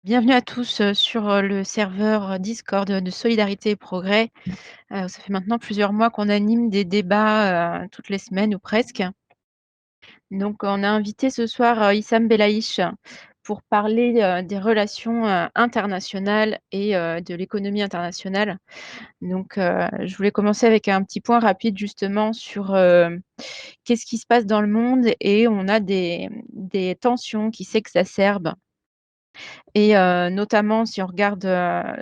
Bienvenue à tous, sur, le serveur, Discord, de Solidarité et Progrès. Ça fait maintenant plusieurs mois qu'on anime des débats, toutes les semaines ou presque. Donc on a invité ce soir, Issam Belaïch pour parler, des relations, internationales et de l'économie internationale. Donc je voulais commencer avec un petit point rapide justement sur, qu'est-ce qui se passe dans le monde, et on a des tensions qui s'exacerbent. Et notamment si on regarde,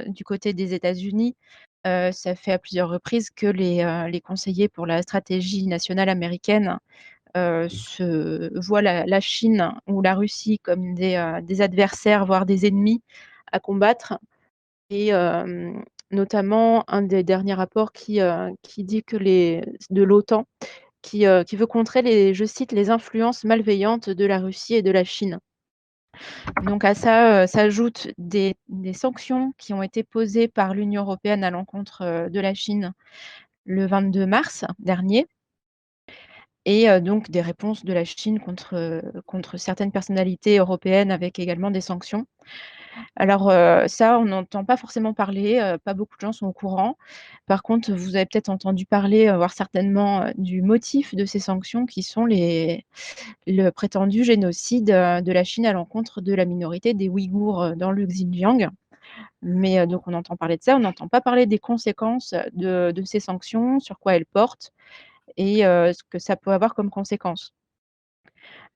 du côté des États-Unis, ça fait à plusieurs reprises que les conseillers pour la stratégie nationale américaine, se voient la Chine ou la Russie comme des adversaires, voire des ennemis à combattre. Et notamment un des derniers rapports qui dit que de l'OTAN, qui veut contrer les, je cite: «les influences malveillantes de la Russie et de la Chine». Donc à ça, s'ajoutent des sanctions qui ont été posées par l'Union européenne à l'encontre, de la Chine le 22 mars dernier, et donc des réponses de la Chine contre certaines personnalités européennes avec également des sanctions. Alors, ça, on n'entend pas forcément parler, pas beaucoup de gens sont au courant. Par contre, vous avez peut-être entendu parler, voire certainement, du motif de ces sanctions qui sont le prétendu génocide, de la Chine à l'encontre de la minorité des Ouïghours, dans le Xinjiang. Mais donc on entend parler de ça, on n'entend pas parler des conséquences de ces sanctions, sur quoi elles portent, et ce que ça peut avoir comme conséquence.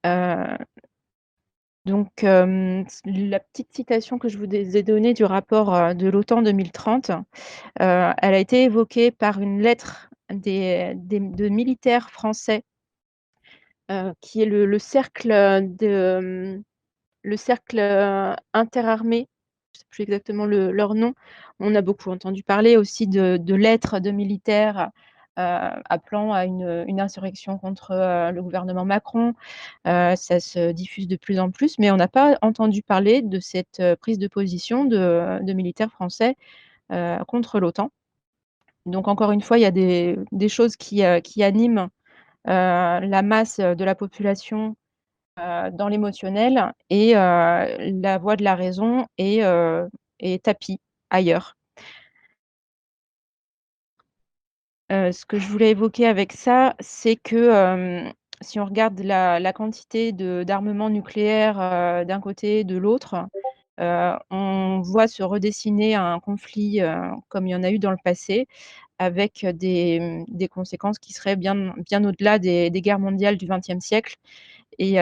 Heu, donc la petite citation que je vous ai donnée du rapport, de l'OTAN 2030, elle a été évoquée par une lettre de militaires français, qui est le cercle, le cercle, interarmées, je ne sais plus exactement leur nom. On a beaucoup entendu parler aussi de lettres de militaires, appelant à une insurrection contre, le gouvernement Macron. Ça se diffuse de plus en plus, mais on n'a pas entendu parler de cette, prise de position de militaires français, contre l'OTAN. Donc encore une fois, il y a des choses qui animent, la masse, de la population, dans l'émotionnel, et la voix de la raison est tapie ailleurs. Ce que je voulais évoquer avec ça, c'est que, si on regarde la quantité d'armement nucléaire, d'un côté et de l'autre, on voit se redessiner un conflit, comme il y en a eu dans le passé, avec des conséquences qui seraient bien au-delà des guerres mondiales du XXe siècle. Et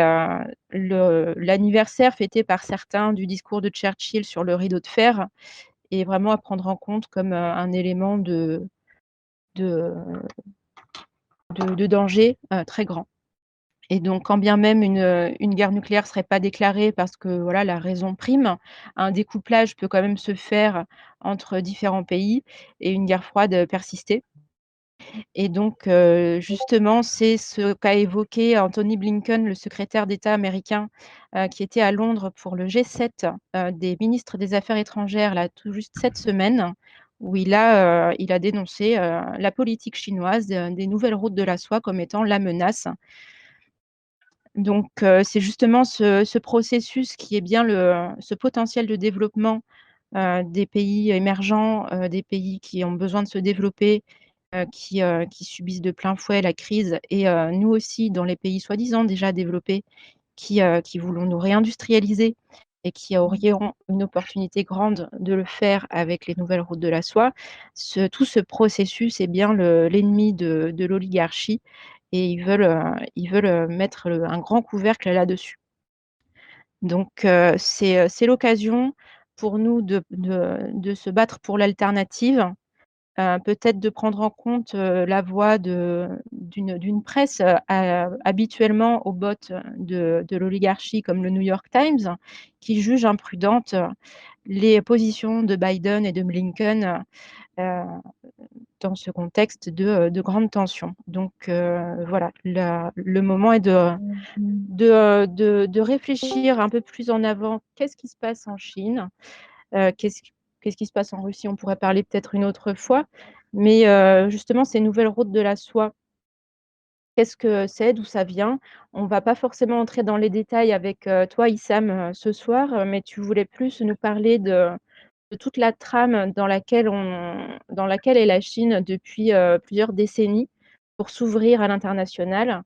l'anniversaire fêté par certains du discours de Churchill sur le rideau de fer est vraiment à prendre en compte comme, un élément de de danger, très grand. Et donc quand bien même une guerre nucléaire serait pas déclarée parce que voilà, la raison prime, un découplage peut quand même se faire entre différents pays et une guerre froide persister. Et donc justement, c'est ce qu'a évoqué Antony Blinken, le secrétaire d'État américain, qui était à Londres pour le G7, des ministres des affaires étrangères, là, tout juste cette semaine, où il a dénoncé, la politique chinoise, des nouvelles routes de la soie comme étant la menace. Donc c'est justement ce processus qui est bien ce potentiel de développement, des pays émergents, des pays qui ont besoin de se développer, qui subissent de plein fouet la crise, et nous aussi dans les pays soi-disant déjà développés qui voulons nous réindustrialiser et qui aurions une opportunité grande de le faire avec les nouvelles routes de la soie. Tout ce processus est bien l'ennemi de l'oligarchie, et ils veulent mettre un grand couvercle là-dessus. Donc c'est l'occasion pour nous de se battre pour l'alternative. Peut-être de prendre en compte, la voix d'une presse, habituellement aux bottes de l'oligarchie comme le New York Times, qui juge imprudentes, les positions de Biden et de Blinken, heu, dans ce contexte de grandes tensions. Donc voilà, le moment est de réfléchir un peu plus en avant. Qu'est-ce qui se passe en Chine? Heu, qu'est-ce qu'est-ce qui se passe en Russie? On pourrait parler peut-être une autre fois, mais justement ces nouvelles routes de la soie qu'est-ce que c'est, d'où ça vient. On va pas forcément entrer dans les détails avec, toi Issam, ce soir, mais tu voulais plus nous parler de toute la trame dans laquelle est la Chine depuis, plusieurs décennies pour s'ouvrir à l'international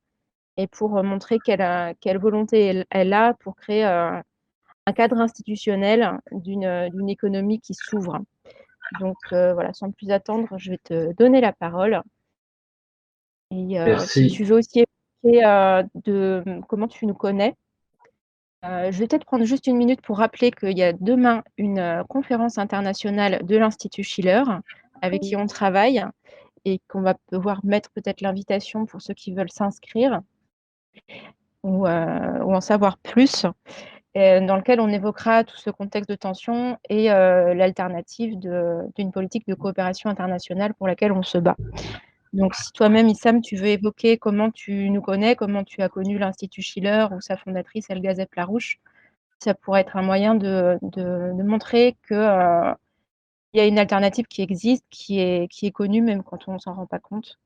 et pour, montrer quelle volonté elle a pour créer, un cadre institutionnel d'une économie qui s'ouvre. Donc, voilà, sans plus attendre, je vais te donner la parole et si Merci. tu veux aussi évoquer, comment tu nous connais. Je vais peut-être prendre juste une minute pour rappeler qu'il y a demain une, conférence internationale de l'Institut Schiller avec qui on travaille et qu'on va pouvoir mettre peut-être l'invitation pour ceux qui veulent s'inscrire ou en savoir plus, dans lequel on évoquera tout ce contexte de tension et l'alternative d'une politique de coopération internationale pour laquelle on se bat. Donc si toi-même, Issam, tu veux évoquer comment tu nous connais, comment tu as connu l'Institut Schiller ou sa fondatrice Elga Zep-Larouche, ça pourrait être un moyen de montrer que, il y a une alternative qui existe, qui est connue même quand on ne s'en rend pas compte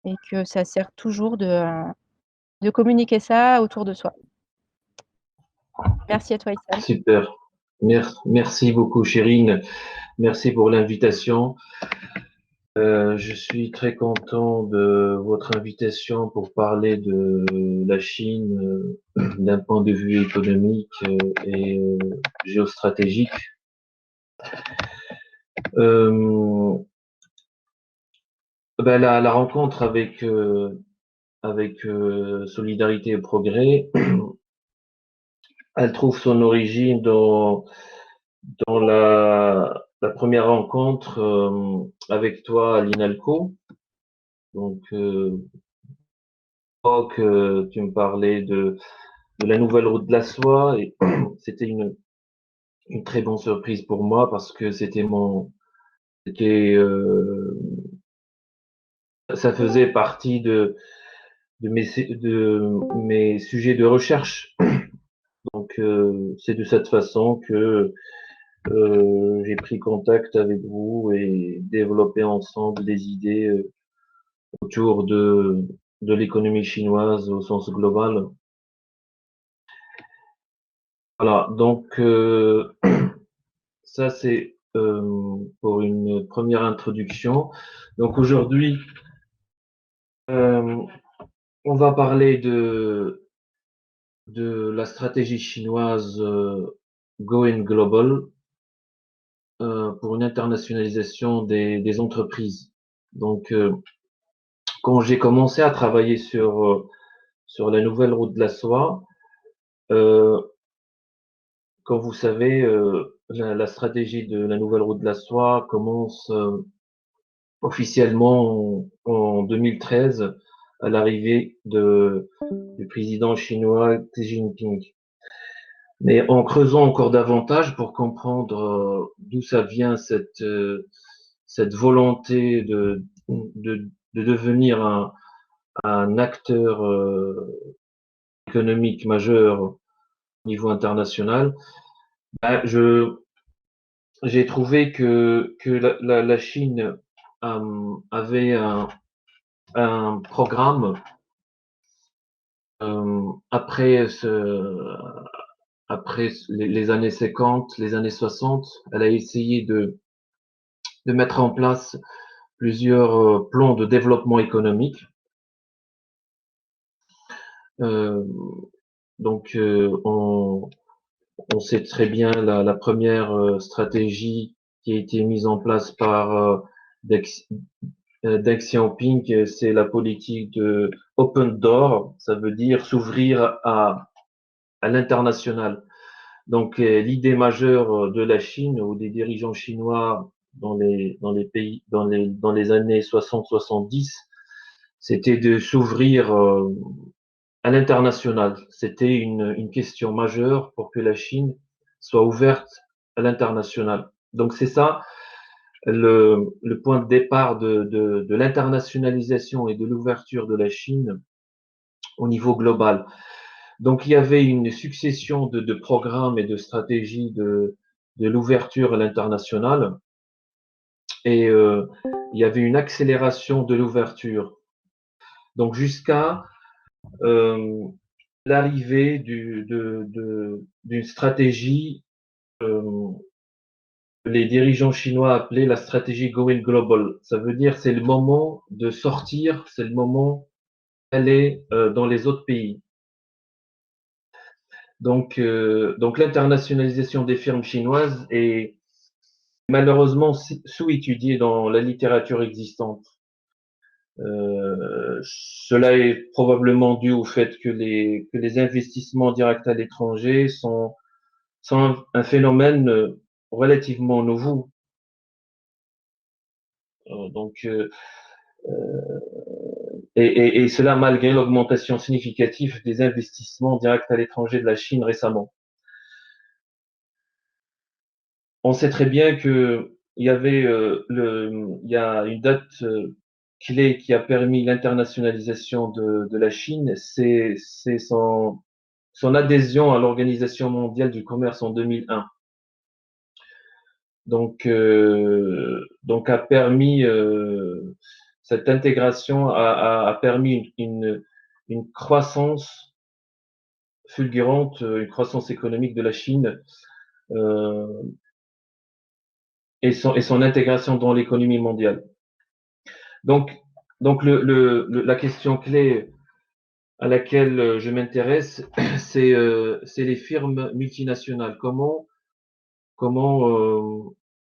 et que ça sert toujours de communiquer ça autour de soi. Merci à toi, Issam. Super. Merci beaucoup, Chérine. Merci pour l'invitation. Je suis très content de votre invitation pour parler de la Chine d'un point de vue économique et géostratégique. Euh, la rencontre avec Solidarité et Progrès, elle trouve son origine dans la première rencontre avec toi à l'INALCO. Donc, tu me parlais de la nouvelle route de la soie et c'était une très bonne surprise pour moi parce que c'était, ça faisait partie de mes sujets de recherche. Donc, c'est de cette façon que j'ai pris contact avec vous et développé ensemble des idées autour de l'économie chinoise au sens global. Voilà, donc ça c'est pour une première introduction. Donc aujourd'hui, euh, on va parler de la stratégie chinoise Going Global pour une internationalisation des entreprises. Donc, quand j'ai commencé à travailler sur la nouvelle route de la soie, euh, comme vous savez, la stratégie de la nouvelle route de la soie commence officiellement en 2013 à l'arrivée du président chinois Xi Jinping. Mais en creusant encore davantage pour comprendre d'où ça vient cette volonté de devenir un acteur économique majeur au niveau international, ben, j'ai trouvé que la Chine avait un programme après les années 50, les années 60. Elle a essayé de mettre en place plusieurs plans de développement économique. Euh, donc, on sait très bien la première stratégie qui a été mise en place par Deng Xiaoping, c'est la politique de open door, ça veut dire s'ouvrir à l'international. Donc, l'idée majeure de la Chine ou des dirigeants chinois dans les pays, dans les années 60-70, c'était de s'ouvrir à l'international. C'était une question majeure pour que la Chine soit ouverte à l'international. Donc, c'est ça le point de départ de l'internationalisation et de l'ouverture de la Chine au niveau global. Donc, il y avait une succession de programmes et de stratégies de l'ouverture à l'international et il y avait une accélération de l'ouverture. Donc jusqu'à l'arrivée d'une stratégie, les dirigeants chinois appelaient la stratégie Going Global. Ça veut dire c'est le moment de sortir, c'est le moment d'aller dans les autres pays. Donc l'internationalisation des firmes chinoises est malheureusement sous-étudiée dans la littérature existante. Cela est probablement dû au fait que les investissements directs à l'étranger sont un phénomène relativement nouveau. Donc, et cela malgré l'augmentation significative des investissements directs à l'étranger de la Chine récemment. On sait très bien que il y a une date clé qui a permis l'internationalisation de la Chine, c'est son adhésion à l'Organisation mondiale du commerce en 2001. Donc a permis cette intégration a permis une croissance fulgurante, une croissance économique de la Chine euh, et son intégration dans l'économie mondiale. Donc, donc la question clé à laquelle je m'intéresse, c'est les firmes multinationales. Comment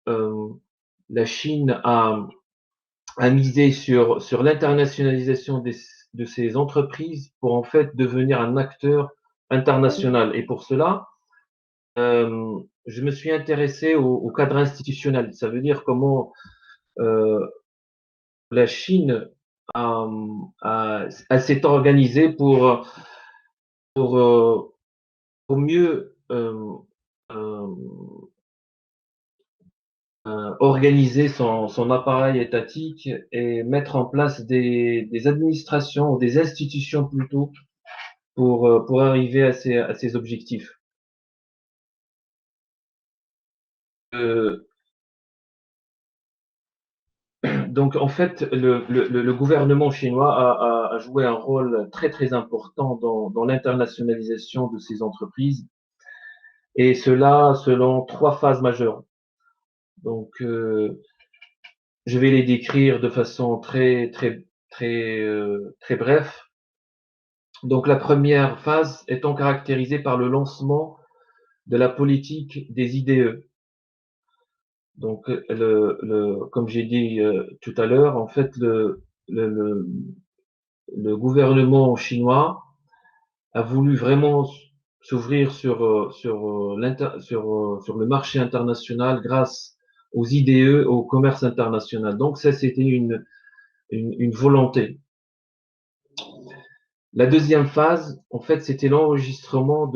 la Chine a misé sur l'internationalisation de ces entreprises pour en fait devenir un acteur international. Et pour cela, je me suis intéressé au cadre institutionnel. Ça veut dire comment euh, la Chine s'est organisée pour, euh, pour mieux euh, organiser son appareil étatique et mettre en place des administrations ou des institutions plutôt pour arriver à ces objectifs. Euh, donc en fait, le gouvernement chinois a joué un rôle très très important dans l'internationalisation de ces entreprises et cela selon trois phases majeures. Donc je vais les décrire de façon très bref. Donc la première phase étant caractérisée par le lancement de la politique des IDE. Donc comme j'ai dit tout à l'heure, en fait le, le, le gouvernement chinois a voulu vraiment s'ouvrir sur le marché international grâce aux IDE, au commerce international. Donc ça, c'était une volonté. La deuxième phase, en fait, c'était l'enregistrement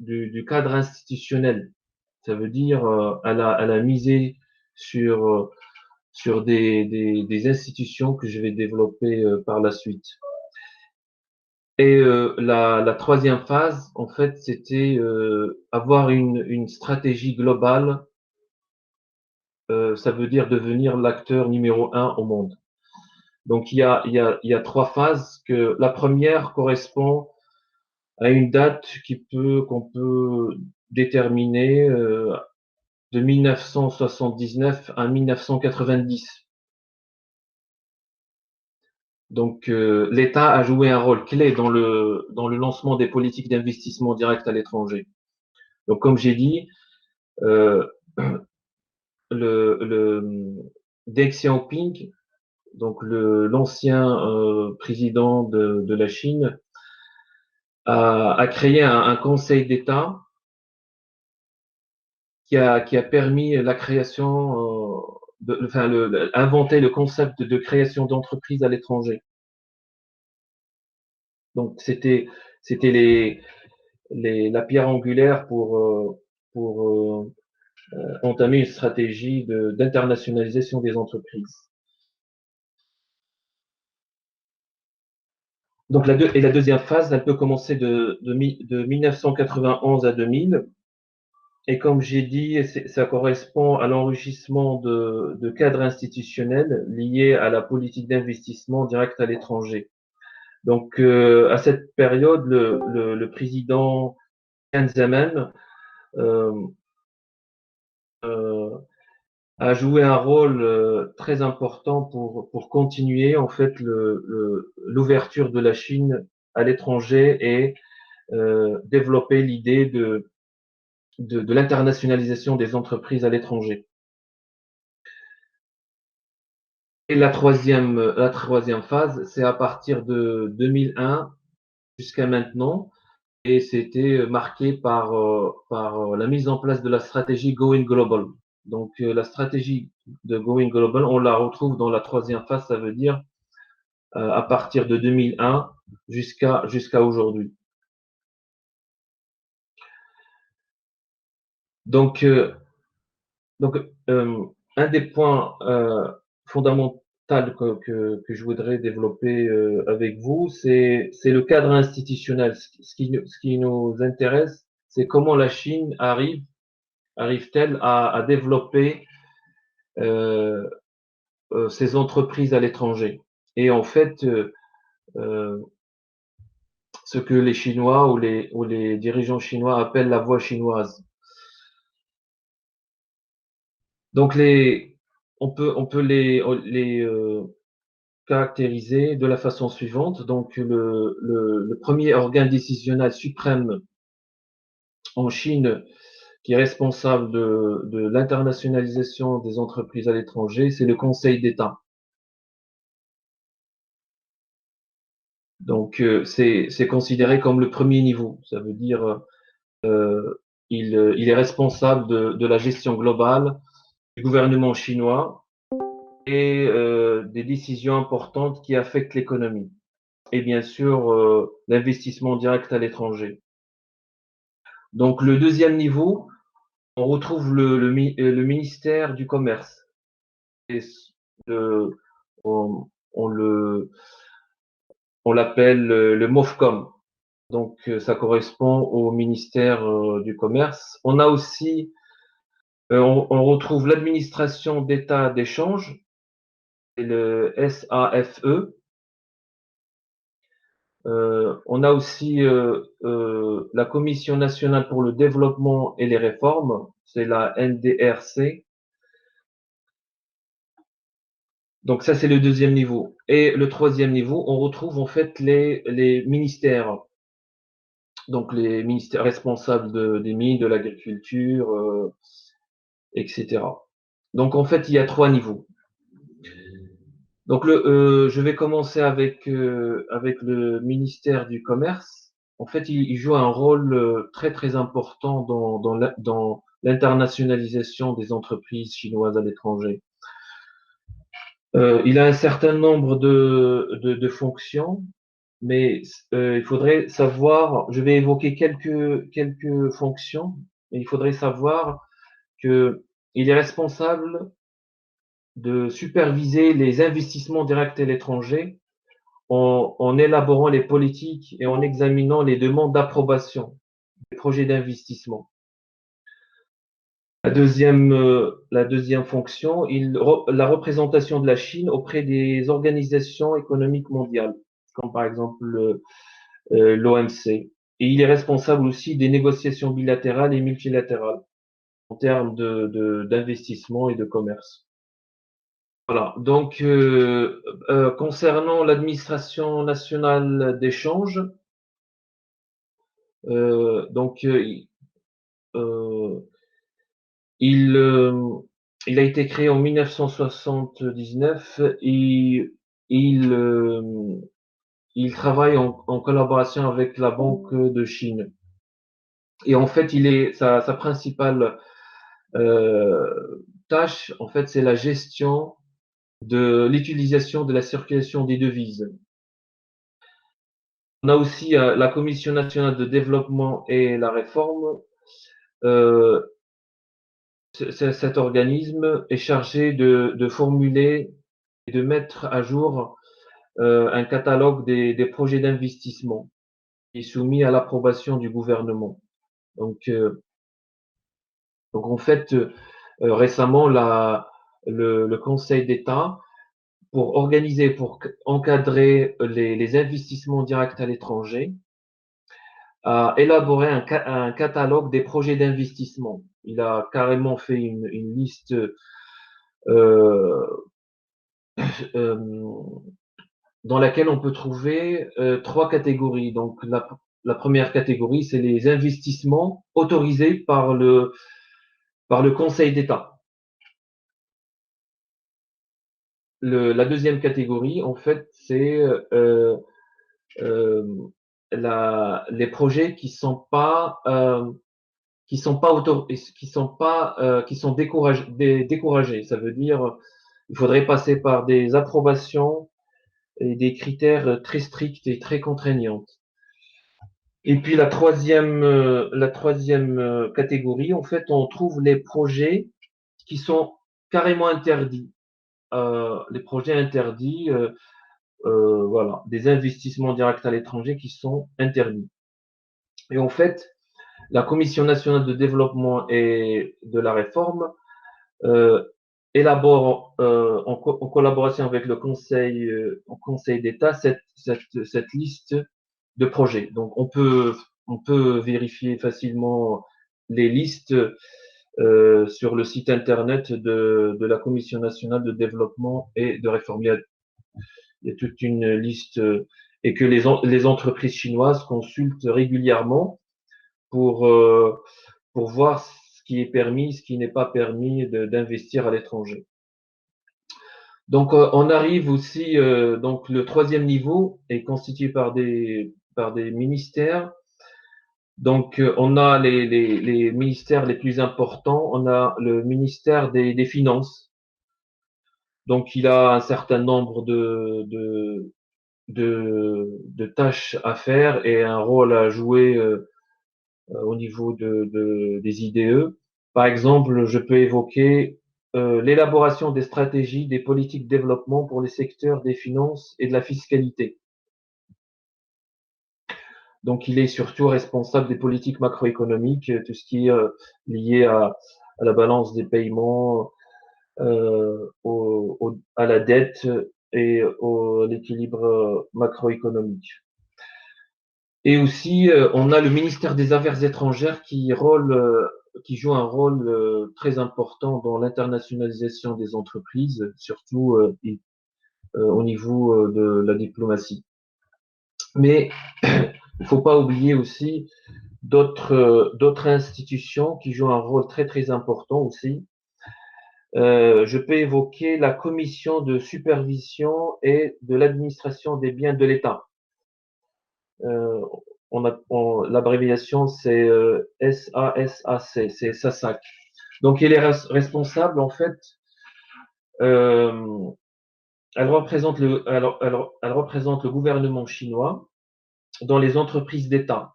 du cadre institutionnel. Ça veut dire, elle a misé sur des institutions que je vais développer par la suite. Et la troisième phase, en fait, c'était avoir une stratégie globale. Ça veut dire devenir l'acteur numéro un au monde. Donc il y a trois phases. Que la première correspond à une date qu'on peut déterminer de 1979 à 1990. Donc l'État a joué un rôle clé dans le lancement des politiques d'investissement direct à l'étranger. Donc comme j'ai dit, euh, le Deng Xiaoping, donc l'ancien président de la Chine, a créé un conseil d'État qui a permis la création, enfin, inventer le concept de création d'entreprises à l'étranger. Donc, c'était la pierre angulaire pour entamer une stratégie d'internationalisation des entreprises. Donc, la deuxième phase, elle peut commencer de 1991 à 2000. Et comme j'ai dit, ça correspond à l'enrichissement de cadres institutionnels liés à la politique d'investissement direct à l'étranger. Donc, à cette période, le président Jiang Zemin euh, euh, a joué un rôle très important pour continuer en fait l'ouverture de la Chine à l'étranger et développer l'idée de l'internationalisation des entreprises à l'étranger. Et la troisième phase, c'est à partir de 2001 jusqu'à maintenant, et c'était marqué par la mise en place de la stratégie Going Global. Donc la stratégie de Going Global, on la retrouve dans la troisième phase, ça veut dire à partir de 2001 jusqu'à aujourd'hui. Donc, euh, donc, un des points fondamentaux que je voudrais développer avec vous, c'est le cadre institutionnel. Ce qui nous intéresse, c'est comment la Chine arrive-t-elle à développer euh, ses entreprises à l'étranger. Et en fait, euh, ce que les Chinois ou les dirigeants chinois appellent la voie chinoise. Donc on peut les caractérisé de la façon suivante. Donc, le premier organe décisionnel suprême en Chine qui est responsable de l'internationalisation des entreprises à l'étranger, c'est le Conseil d'État. Donc, c'est considéré comme le premier niveau. Ça veut dire il est responsable de la gestion globale du gouvernement chinois et des décisions importantes qui affectent l'économie. Et bien sûr, l'investissement direct à l'étranger. Donc, le deuxième niveau, on retrouve le ministère du Commerce. Et le- on, on le, on l'appelle le MOFCOM. Donc, ça correspond au ministère du Commerce. On a aussi, on retrouve l'administration d'État d'échange, et le SAFE. On a aussi la Commission nationale pour le développement et les réformes, c'est la NDRC. Donc ça, c'est le deuxième niveau. Et le troisième niveau, on retrouve en fait les ministères. Donc les ministères responsables des mines, de l'agriculture, etc. Donc en fait, il y a trois niveaux. Donc je vais commencer avec le ministère du Commerce. En fait, il joue un rôle très très important dans l'internationalisation des entreprises chinoises à l'étranger. Il a un certain nombre de fonctions, mais il faudrait savoir, je vais évoquer quelques fonctions, mais il faudrait savoir que il est responsable de superviser les investissements directs à l'étranger en élaborant les politiques et en examinant les demandes d'approbation des projets d'investissement. La deuxième fonction, la représentation de la Chine auprès des organisations économiques mondiales, comme par exemple l'OMC. Et il est responsable aussi des négociations bilatérales et multilatérales en termes d'investissement et de commerce. Voilà. Donc, concernant l'administration nationale d'échange, donc euh, il, euh, il a été créé en 1979 et il, euh, il travaille en collaboration avec la Banque de Chine. Et en fait, sa principale tâche, en fait, c'est la gestion de l'utilisation de la circulation des devises. On a aussi la Commission nationale de développement et la réforme. Euh, Cet organisme est chargé de formuler et de mettre à jour un catalogue des projets d'investissement qui est soumis à l'approbation du gouvernement. Donc, euh, donc en fait, récemment, le Conseil d'État pour organiser, pour encadrer les investissements directs à l'étranger, a élaboré un catalogue des projets d'investissement. Il a carrément fait une liste euh, euh, dans laquelle on peut trouver trois catégories. Donc la première catégorie, c'est les investissements autorisés par le Conseil d'État. La deuxième catégorie, en fait, c'est euh, les projets qui sont découragés. Ça veut dire il faudrait passer par des approbations et des critères très stricts et très contraignants. Et puis la troisième catégorie, en fait, on trouve les projets qui sont carrément interdits. Les projets interdits, voilà, des investissements directs à l'étranger qui sont interdits. Et en fait, la Commission nationale de développement et de la réforme euh, élabore en collaboration avec le Conseil d'État cette liste de projets. Donc on peut vérifier facilement les listes sur le site internet de la Commission nationale de développement et de réforme. Il y a toute une liste et que les entreprises chinoises consultent régulièrement pour, euh, pour voir ce qui est permis, ce qui n'est pas permis d'investir à l'étranger. Donc, on arrive aussi, donc le troisième niveau est constitué par des ministères. Donc, on a les ministères les plus importants. On a le ministère des Finances. Donc, il a un certain nombre de tâches à faire et un rôle à jouer au niveau des IDE. Par exemple, je peux évoquer l'élaboration des stratégies, des politiques de développement pour les secteurs des finances et de la fiscalité. Donc, il est surtout responsable des politiques macroéconomiques, tout ce qui est lié à la balance des paiements, à la dette et à l'équilibre macroéconomique. Et aussi, on a le ministère des Affaires étrangères qui joue un rôle très important dans l'internationalisation des entreprises, surtout au niveau de la diplomatie. Mais il ne faut pas oublier aussi d'autres institutions qui jouent un rôle très très important aussi. Je peux évoquer la commission de supervision et de l'administration des biens de l'État. Euh, L'abréviation c'est SASAC, c'est SASAC. Donc elle est responsable en fait. Euh, elle représente le gouvernement chinois dans les entreprises d'État,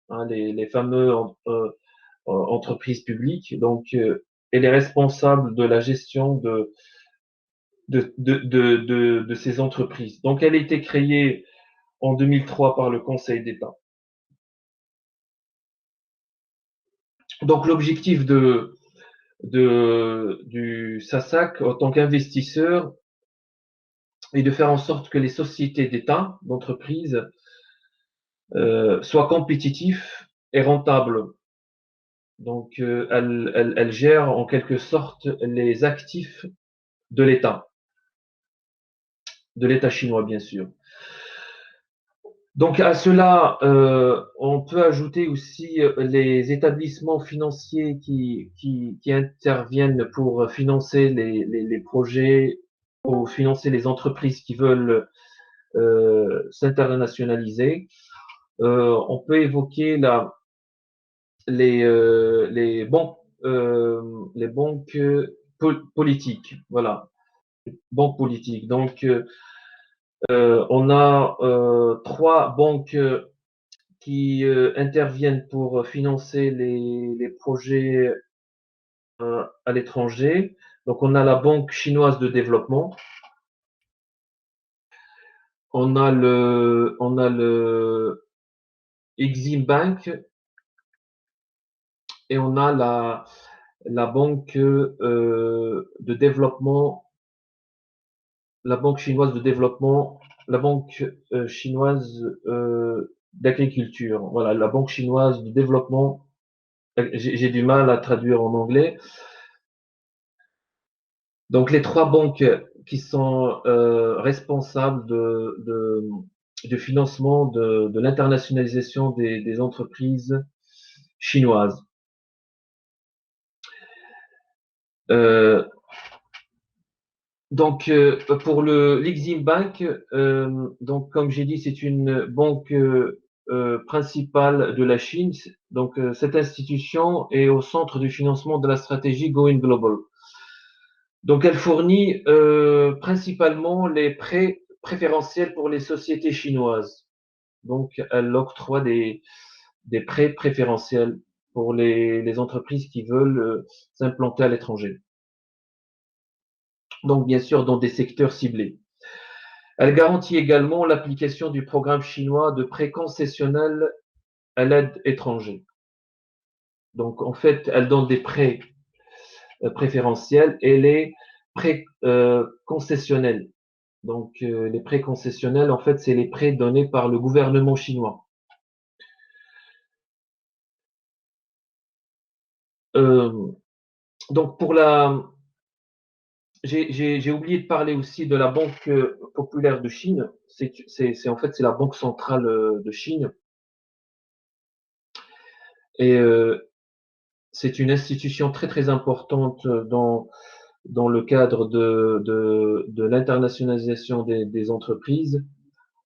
hein, les fameux entreprises publiques. Donc elle est responsable de la gestion de ces entreprises. Donc elle a été créée en 2003 par le Conseil d'État. Donc l'objectif du SASAC en tant qu'investisseur est de faire en sorte que les sociétés d'État, d'entreprise, soient compétitifs et rentables. Donc, elle gère en quelque sorte les actifs de l'État chinois, bien sûr. Donc, à cela, on peut ajouter aussi les établissements financiers qui interviennent pour financer les projets, pour financer les entreprises qui veulent s'internationaliser. On peut évoquer les banques politiques. Voilà, banques politiques. Donc, on a trois banques qui interviennent pour financer les projets à l'étranger. Donc, on a la Banque chinoise de développement. On a le Exim Bank et on a la banque de développement la Banque chinoise de développement, la Banque chinoise d'agriculture. Voilà, la Banque chinoise de développement. J'ai du mal à traduire en anglais. Donc les trois banques qui sont responsables du financement de l'internationalisation des entreprises chinoises. Euh, donc pour le l'Exim Bank, donc comme j'ai dit, c'est une banque principale de la Chine. Donc cette institution est au centre du financement de la stratégie Going Global. Donc elle fournit principalement les prêts préférentiels pour les sociétés chinoises. Donc elle octroie des prêts préférentiels pour les entreprises qui veulent s'implanter à l'étranger. Donc bien sûr dans des secteurs ciblés. Elle garantit également l'application du programme chinois de prêts concessionnels à l'aide étrangère. Donc en fait, elle donne des prêts préférentiels et les prêts concessionnels. Donc les prêts concessionnels, en fait, c'est les prêts donnés par le gouvernement chinois. Euh, donc pour la, j'ai oublié de parler aussi de la Banque populaire de Chine. En fait c'est la banque centrale de Chine et c'est une institution très très importante dans le cadre de l'internationalisation des entreprises.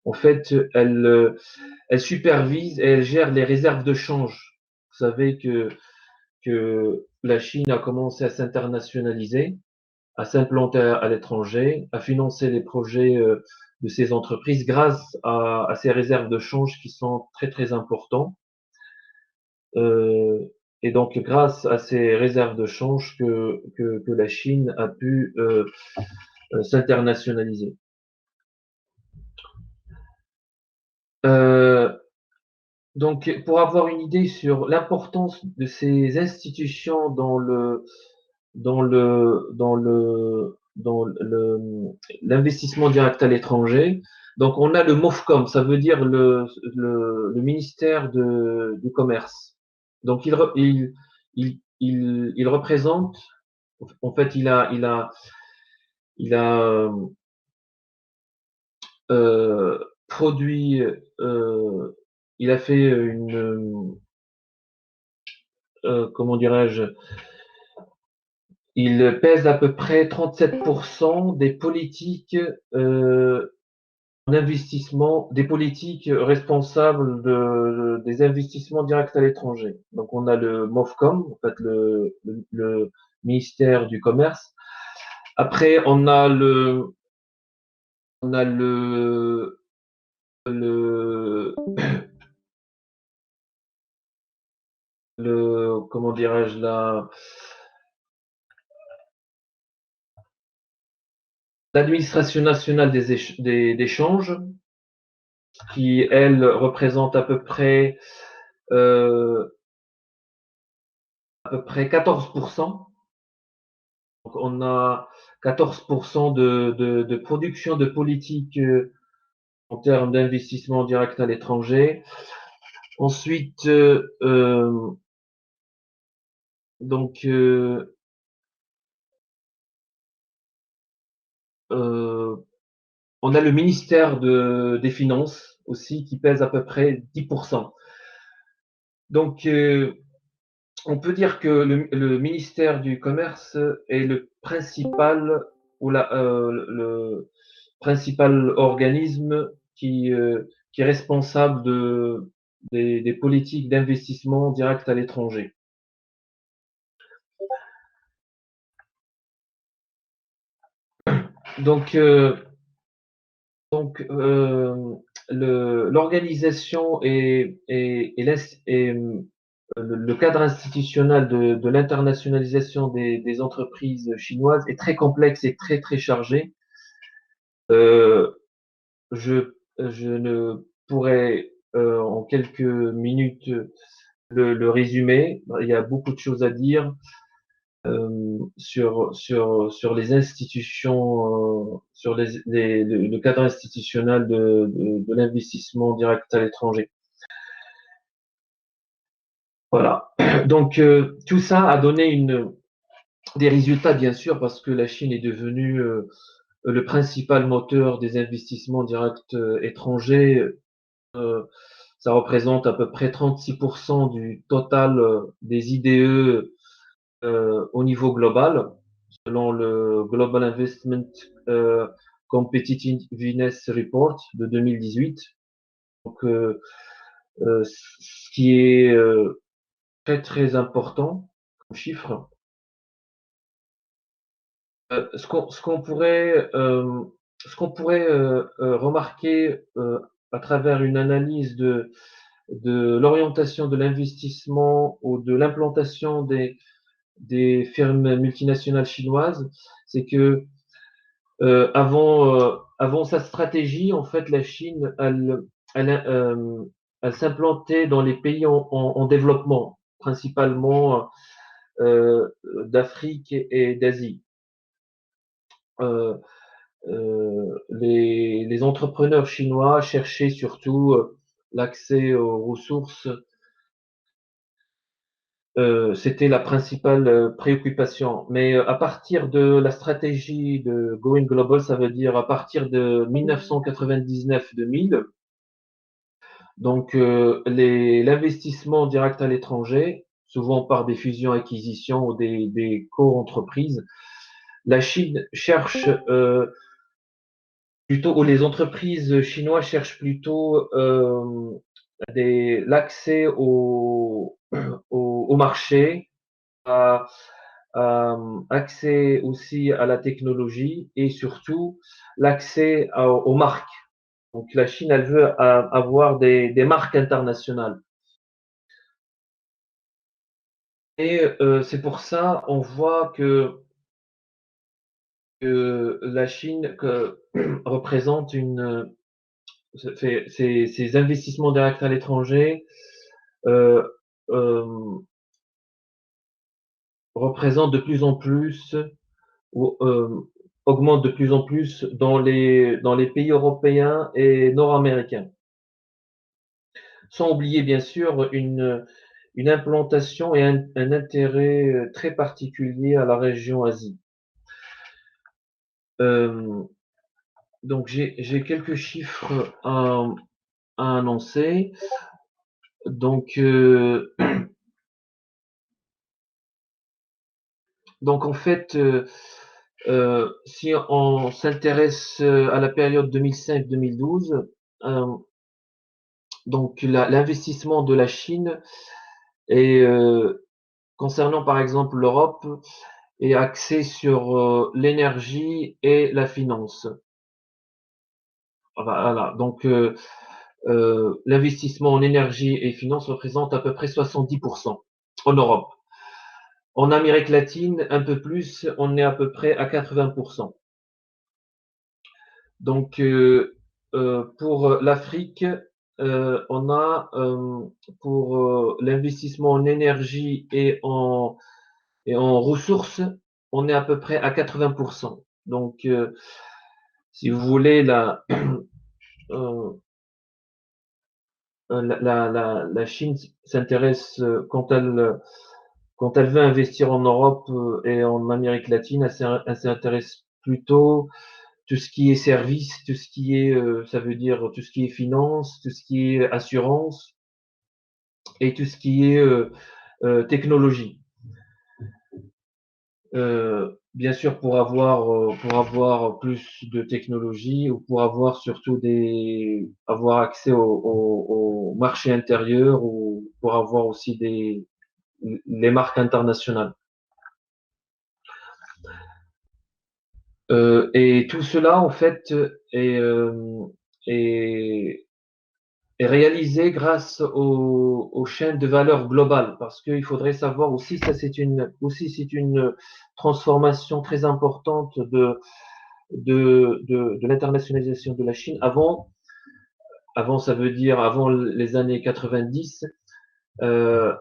En fait, elle supervise et elle gère les réserves de change. Vous savez que la Chine a commencé à s'internationaliser, à s'implanter à l'étranger, à financer les projets de ces entreprises grâce à ces réserves de change qui sont très très importants. Euh, et donc, grâce à ces réserves de change que la Chine a pu s'internationaliser. Euh, donc, pour avoir une idée sur l'importance de ces institutions dans l'investissement direct à l'étranger. Donc, on a le MOFCOM, ça veut dire le ministère du commerce. Donc, il représente, en fait, il a euh, produit, il a fait comment dirais-je, il pèse à peu près 37% des politiques d'investissement, des politiques responsables des investissements directs à l'étranger. Donc on a le MOFCOM, en fait le ministère du Commerce. Après on a le, comment dirais-je l'administration nationale des changes qui, elle, représente à peu près 14%. Donc, on a 14% de production de politique en termes d'investissement direct à l'étranger. Ensuite, donc, euh, on a le ministère des Finances aussi qui pèse à peu près 10%. Donc, on peut dire que le ministère du Commerce est le principal ou le principal organisme qui est responsable des politiques d'investissement direct à l'étranger. Donc, l'organisation et le cadre institutionnel de l'internationalisation des entreprises chinoises est très complexe et très très chargé. Euh, je ne pourrais en quelques minutes le résumer. Il y a beaucoup de choses à dire. sur les institutions, sur le cadre institutionnel de l'investissement direct à l'étranger. Voilà. Donc tout ça a donné des résultats bien sûr parce que la Chine est devenue le principal moteur des investissements directs étrangers. Euh, Ça représente à peu près 36% du total des IDE au niveau global, selon le Global Investment euh, Competitiveness Report de 2018. Donc, ce qui est très très important comme chiffre. Ce qu'on pourrait remarquer à travers une analyse de l'orientation de l'investissement ou de l'implantation des firmes multinationales chinoises, c'est que avant sa stratégie, en fait, la Chine, elle s'implantait dans les pays en développement, principalement d'Afrique et d'Asie. Euh, les entrepreneurs chinois cherchaient surtout l'accès aux ressources. C'était la principale préoccupation. Mais à partir de la stratégie de Going Global, ça veut dire à partir de 1999-2000, donc l'investissement direct à l'étranger, souvent par des fusions-acquisitions ou des co-entreprises, la Chine cherche plutôt, ou les entreprises chinoises cherchent plutôt l'accès au marché, à, accès aussi à la technologie et surtout l'accès aux marques. Donc la Chine, elle veut avoir des marques internationales. Et c'est pour ça, on voit que la Chine représente ces investissements directs à l'étranger euh, euh, représentent de plus en plus ou augmente de plus en plus dans les pays européens et nord-américains. Sans oublier bien sûr une implantation et un intérêt très particulier à la région Asie. Euh, donc j'ai quelques chiffres à annoncer. Donc, donc en fait, si on s'intéresse à la période 2005-2012, donc l'investissement de la Chine est concernant par exemple l'Europe est axé sur l'énergie et la finance. Voilà. Donc l'investissement en énergie et finance représente à peu près 70% en Europe. En Amérique latine, un peu plus, on est à peu près à 80%. Donc pour l'Afrique, on a pour l'investissement en énergie et en ressources, on est à peu près à 80%. Donc, si vous voulez, euh, la Chine s'intéresse quand elle veut investir en Europe et en Amérique latine, elle s'intéresse plutôt tout ce qui est service, tout ce qui est, ça veut dire tout ce qui est finance, tout ce qui est assurance et tout ce qui est technologie. Bien sûr, pour avoir plus de technologie ou pour avoir surtout avoir accès au marché intérieur ou pour avoir aussi les marques internationales. Et tout cela, en fait, est, est réalisé grâce aux chaînes de valeur globales, parce qu'il faudrait savoir aussi, ça c'est une transformation très importante de l'internationalisation de la Chine. Avant, ça veut dire avant les années 90, euh,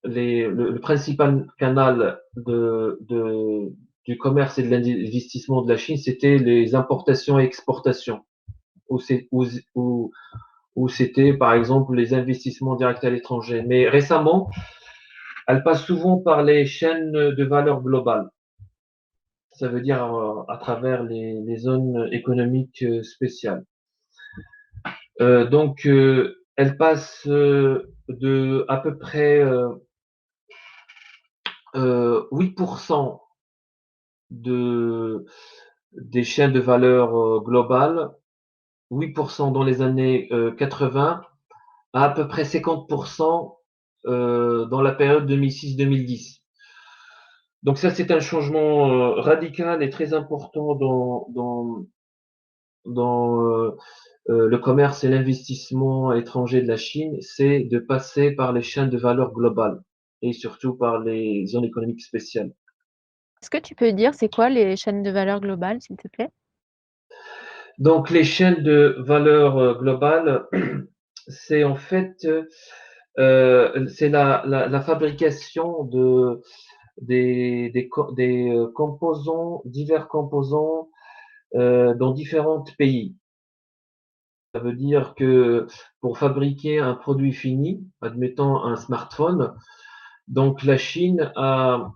le principal canal du commerce et de l'investissement de la Chine, c'était les importations et exportations, où, où, où c'était par exemple les investissements directs à l'étranger. Mais récemment, elle passe souvent par les chaînes de valeur globale. Ça veut dire à travers les zones économiques spéciales. Donc, elle passe de à peu près 8% de, des chaînes de valeur globales, 8% dans les années 80, à peu près 50% dans la période 2006-2010. Donc ça, c'est un changement radical et très important dans le commerce et l'investissement étranger de la Chine, c'est de passer par les chaînes de valeur globales et surtout par les zones économiques spéciales. Est-ce que tu peux dire c'est quoi les chaînes de valeur globales, s'il te plaît? Donc les chaînes de valeur globales, c'est en fait c'est la fabrication des composants, divers composants dans différents pays. Ça veut dire que pour fabriquer un produit fini, admettons un smartphone, donc la Chine a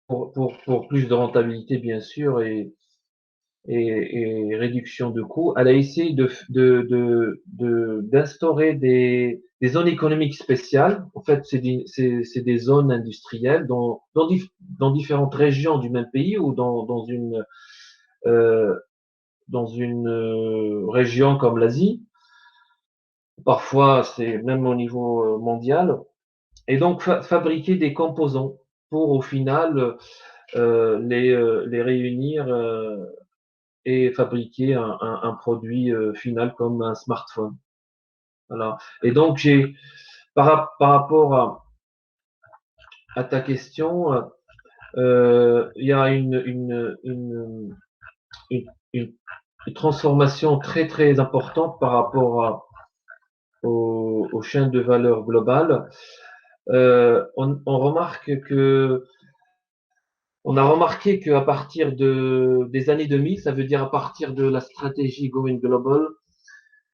pour plus de rentabilité bien sûr et réduction de coûts, elle a essayé d'instaurer des zones économiques spéciales. En fait, c'est des zones industrielles dans différentes régions du même pays ou euh, dans une région comme l'Asie. Parfois, c'est même au niveau mondial. Et donc, fabriquer des composants pour au final les réunir et fabriquer un produit final comme un smartphone. Voilà. Et donc, par rapport à ta question, il y a une, une, une transformation très, très importante par rapport aux chaînes de valeur globale. On remarque que on a remarqué qu'à partir des années 2000, ça veut dire à partir de la stratégie Going Global,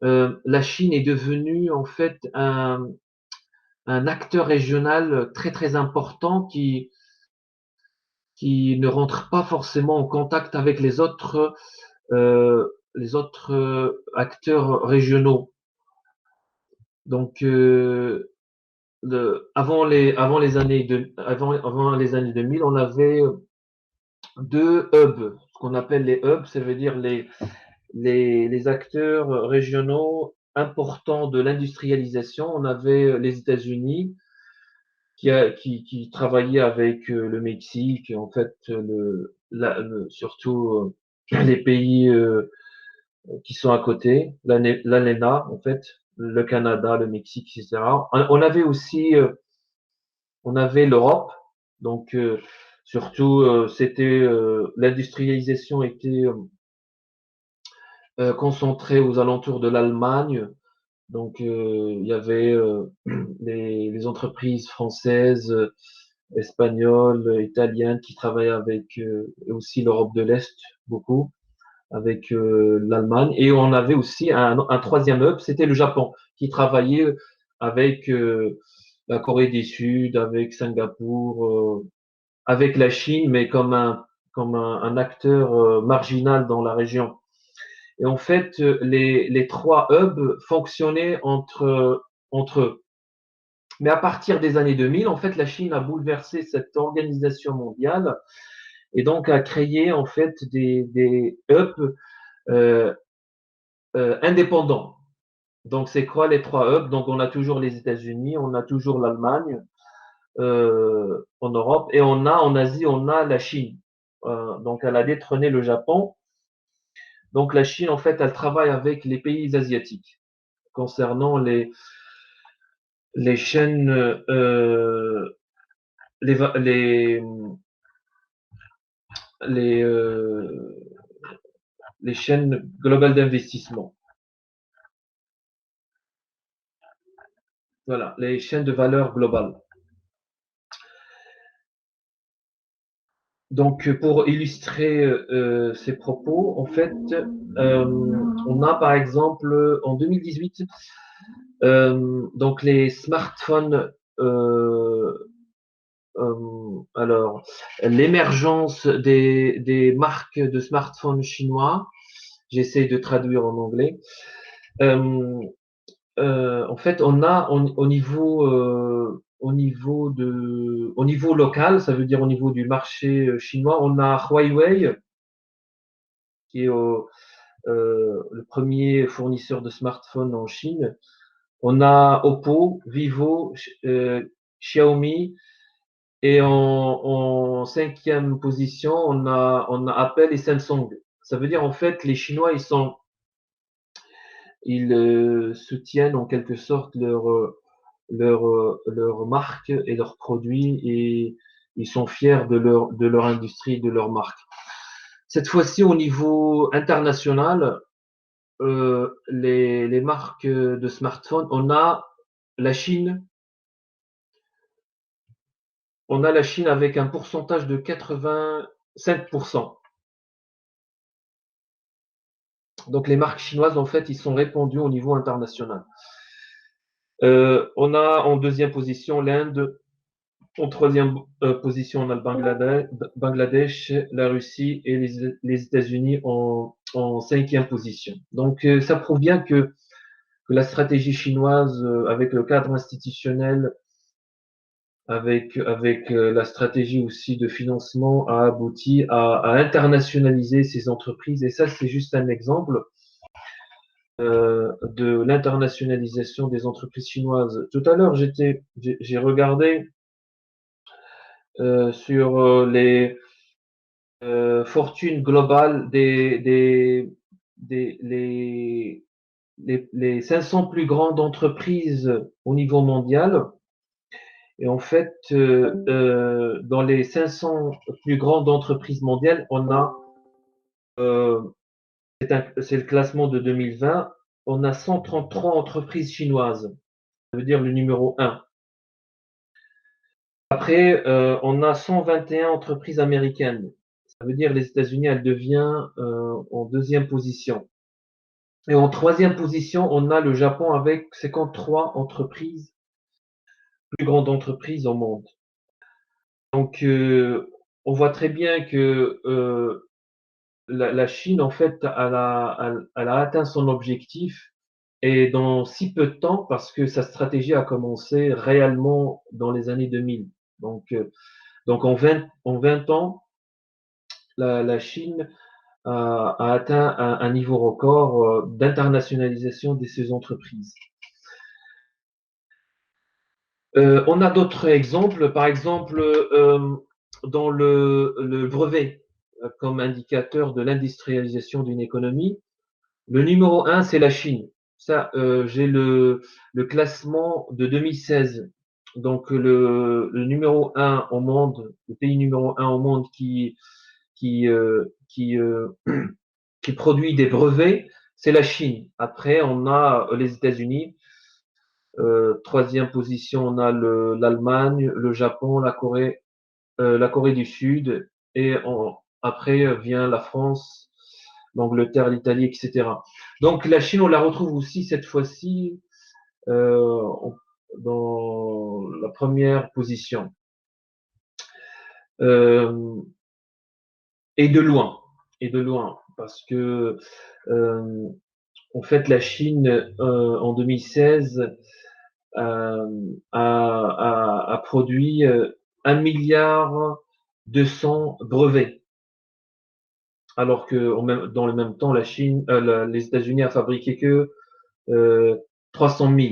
la Chine est devenue en fait un acteur régional très très important qui ne rentre pas forcément en contact avec les autres acteurs régionaux. Donc avant les années 2000, on avait deux hubs, ce qu'on appelle les hubs, ça veut dire les acteurs régionaux importants de l'industrialisation. On avait les États-Unis qui travaillait avec le Mexique, en fait, surtout les pays qui sont à côté, l'ALENA, en fait, le Canada, le Mexique, etc. On avait aussi, on avait l'Europe, donc surtout, c'était l'industrialisation était concentrée aux alentours de l'Allemagne. Donc, il y avait les entreprises françaises, espagnoles, italiennes qui travaillaient avec aussi l'Europe de l'Est beaucoup, avec l'Allemagne. Et on avait aussi un troisième hub, c'était le Japon, qui travaillait avec la Corée du Sud, avec Singapour, avec la Chine, mais comme un acteur marginal dans la région. Et en fait, les trois hubs fonctionnaient entre eux. Mais à partir des années 2000, en fait, la Chine a bouleversé cette organisation mondiale et donc a créé en fait des hubs euh, indépendants. Donc, c'est quoi les trois hubs? Donc, on a toujours les États-Unis, on a toujours l'Allemagne en Europe et on a en Asie, on a la Chine. Donc, elle a détrôné le Japon. Donc, la Chine, en fait, elle travaille avec les pays asiatiques concernant les chaînes, les, les, les, les chaînes globales d'investissement. Voilà, les chaînes de valeur globales. Donc, pour illustrer ces propos, en fait, on a par exemple en 2018, donc les smartphones, alors l'émergence des marques de smartphones chinois. J'essaie de traduire en anglais. Euh, En fait, on a au niveau local, ça veut dire au niveau du marché chinois, on a Huawei qui est le premier fournisseur de smartphones en Chine. On a Oppo, Vivo, Xiaomi et en cinquième position, on a Apple et Samsung. Ça veut dire en fait les Chinois ils soutiennent en quelque sorte leur marque et leurs produits et ils sont fiers de leur industrie, de leur marque. Cette fois-ci, au niveau international, les marques de smartphones, la Chine, on a la Chine avec un pourcentage de 85%. Donc les marques chinoises, en fait, ils sont répandues au niveau international. On a en deuxième position l'Inde. En troisième position, on a le Bangladesh, la Russie et les États-Unis en cinquième position. Donc, ça prouve bien que la stratégie chinoise, avec le cadre institutionnel, avec la stratégie aussi de financement, a abouti à internationaliser ces entreprises. Et ça, c'est juste un exemple de l'internationalisation des entreprises chinoises. Tout à l'heure, j'ai regardé sur les fortunes globales des les 500 plus grandes entreprises au niveau mondial. Et en fait, dans les 500 plus grandes entreprises mondiales, euh, c'est le classement de 2020, on a 133 entreprises chinoises. Ça veut dire le numéro 1. Après, on a 121 entreprises américaines. Ça veut dire les États-Unis, elle devient en deuxième position. Et en troisième position, on a le Japon avec 53 entreprises, plus grandes entreprises au monde. Donc, on voit très bien que la Chine, en fait, elle a atteint son objectif et dans si peu de temps, parce que sa stratégie a commencé réellement dans les années 2000. Donc en 20 ans, la Chine a atteint un niveau record d'internationalisation de ses entreprises. On a d'autres exemples, par exemple dans le brevet comme indicateur de l'industrialisation d'une économie. Le numéro 1, c'est la Chine. Ça, j'ai le classement de 2016. Donc le numéro 1 au monde, le pays numéro 1 au monde qui, euh, qui, euh, qui produit des brevets, c'est la Chine. Après, on a les États-Unis. Troisième position, on a l'Allemagne, le Japon, la Corée du Sud, et après vient la France, l'Angleterre, l'Italie, etc. Donc la Chine, on la retrouve aussi cette fois-ci euh, dans la première position. Euh, et de loin, parce que euh, en fait la Chine en 2016 a produit 1 milliard 200 brevets, alors que dans le même temps, les États-Unis a fabriqué que 300 000.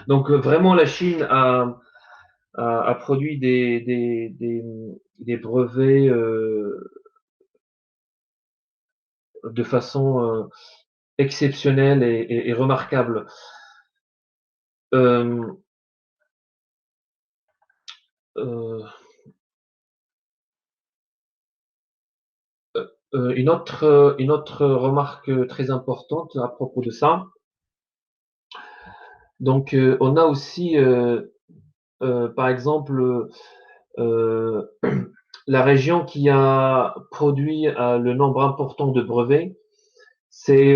Donc vraiment, la Chine a produit des brevets de façon exceptionnelle et remarquable. Euh, euh, une autre remarque très importante à propos de ça, Donc, on a aussi, par exemple, euh, la région qui a produit le nombre important de brevets, c'est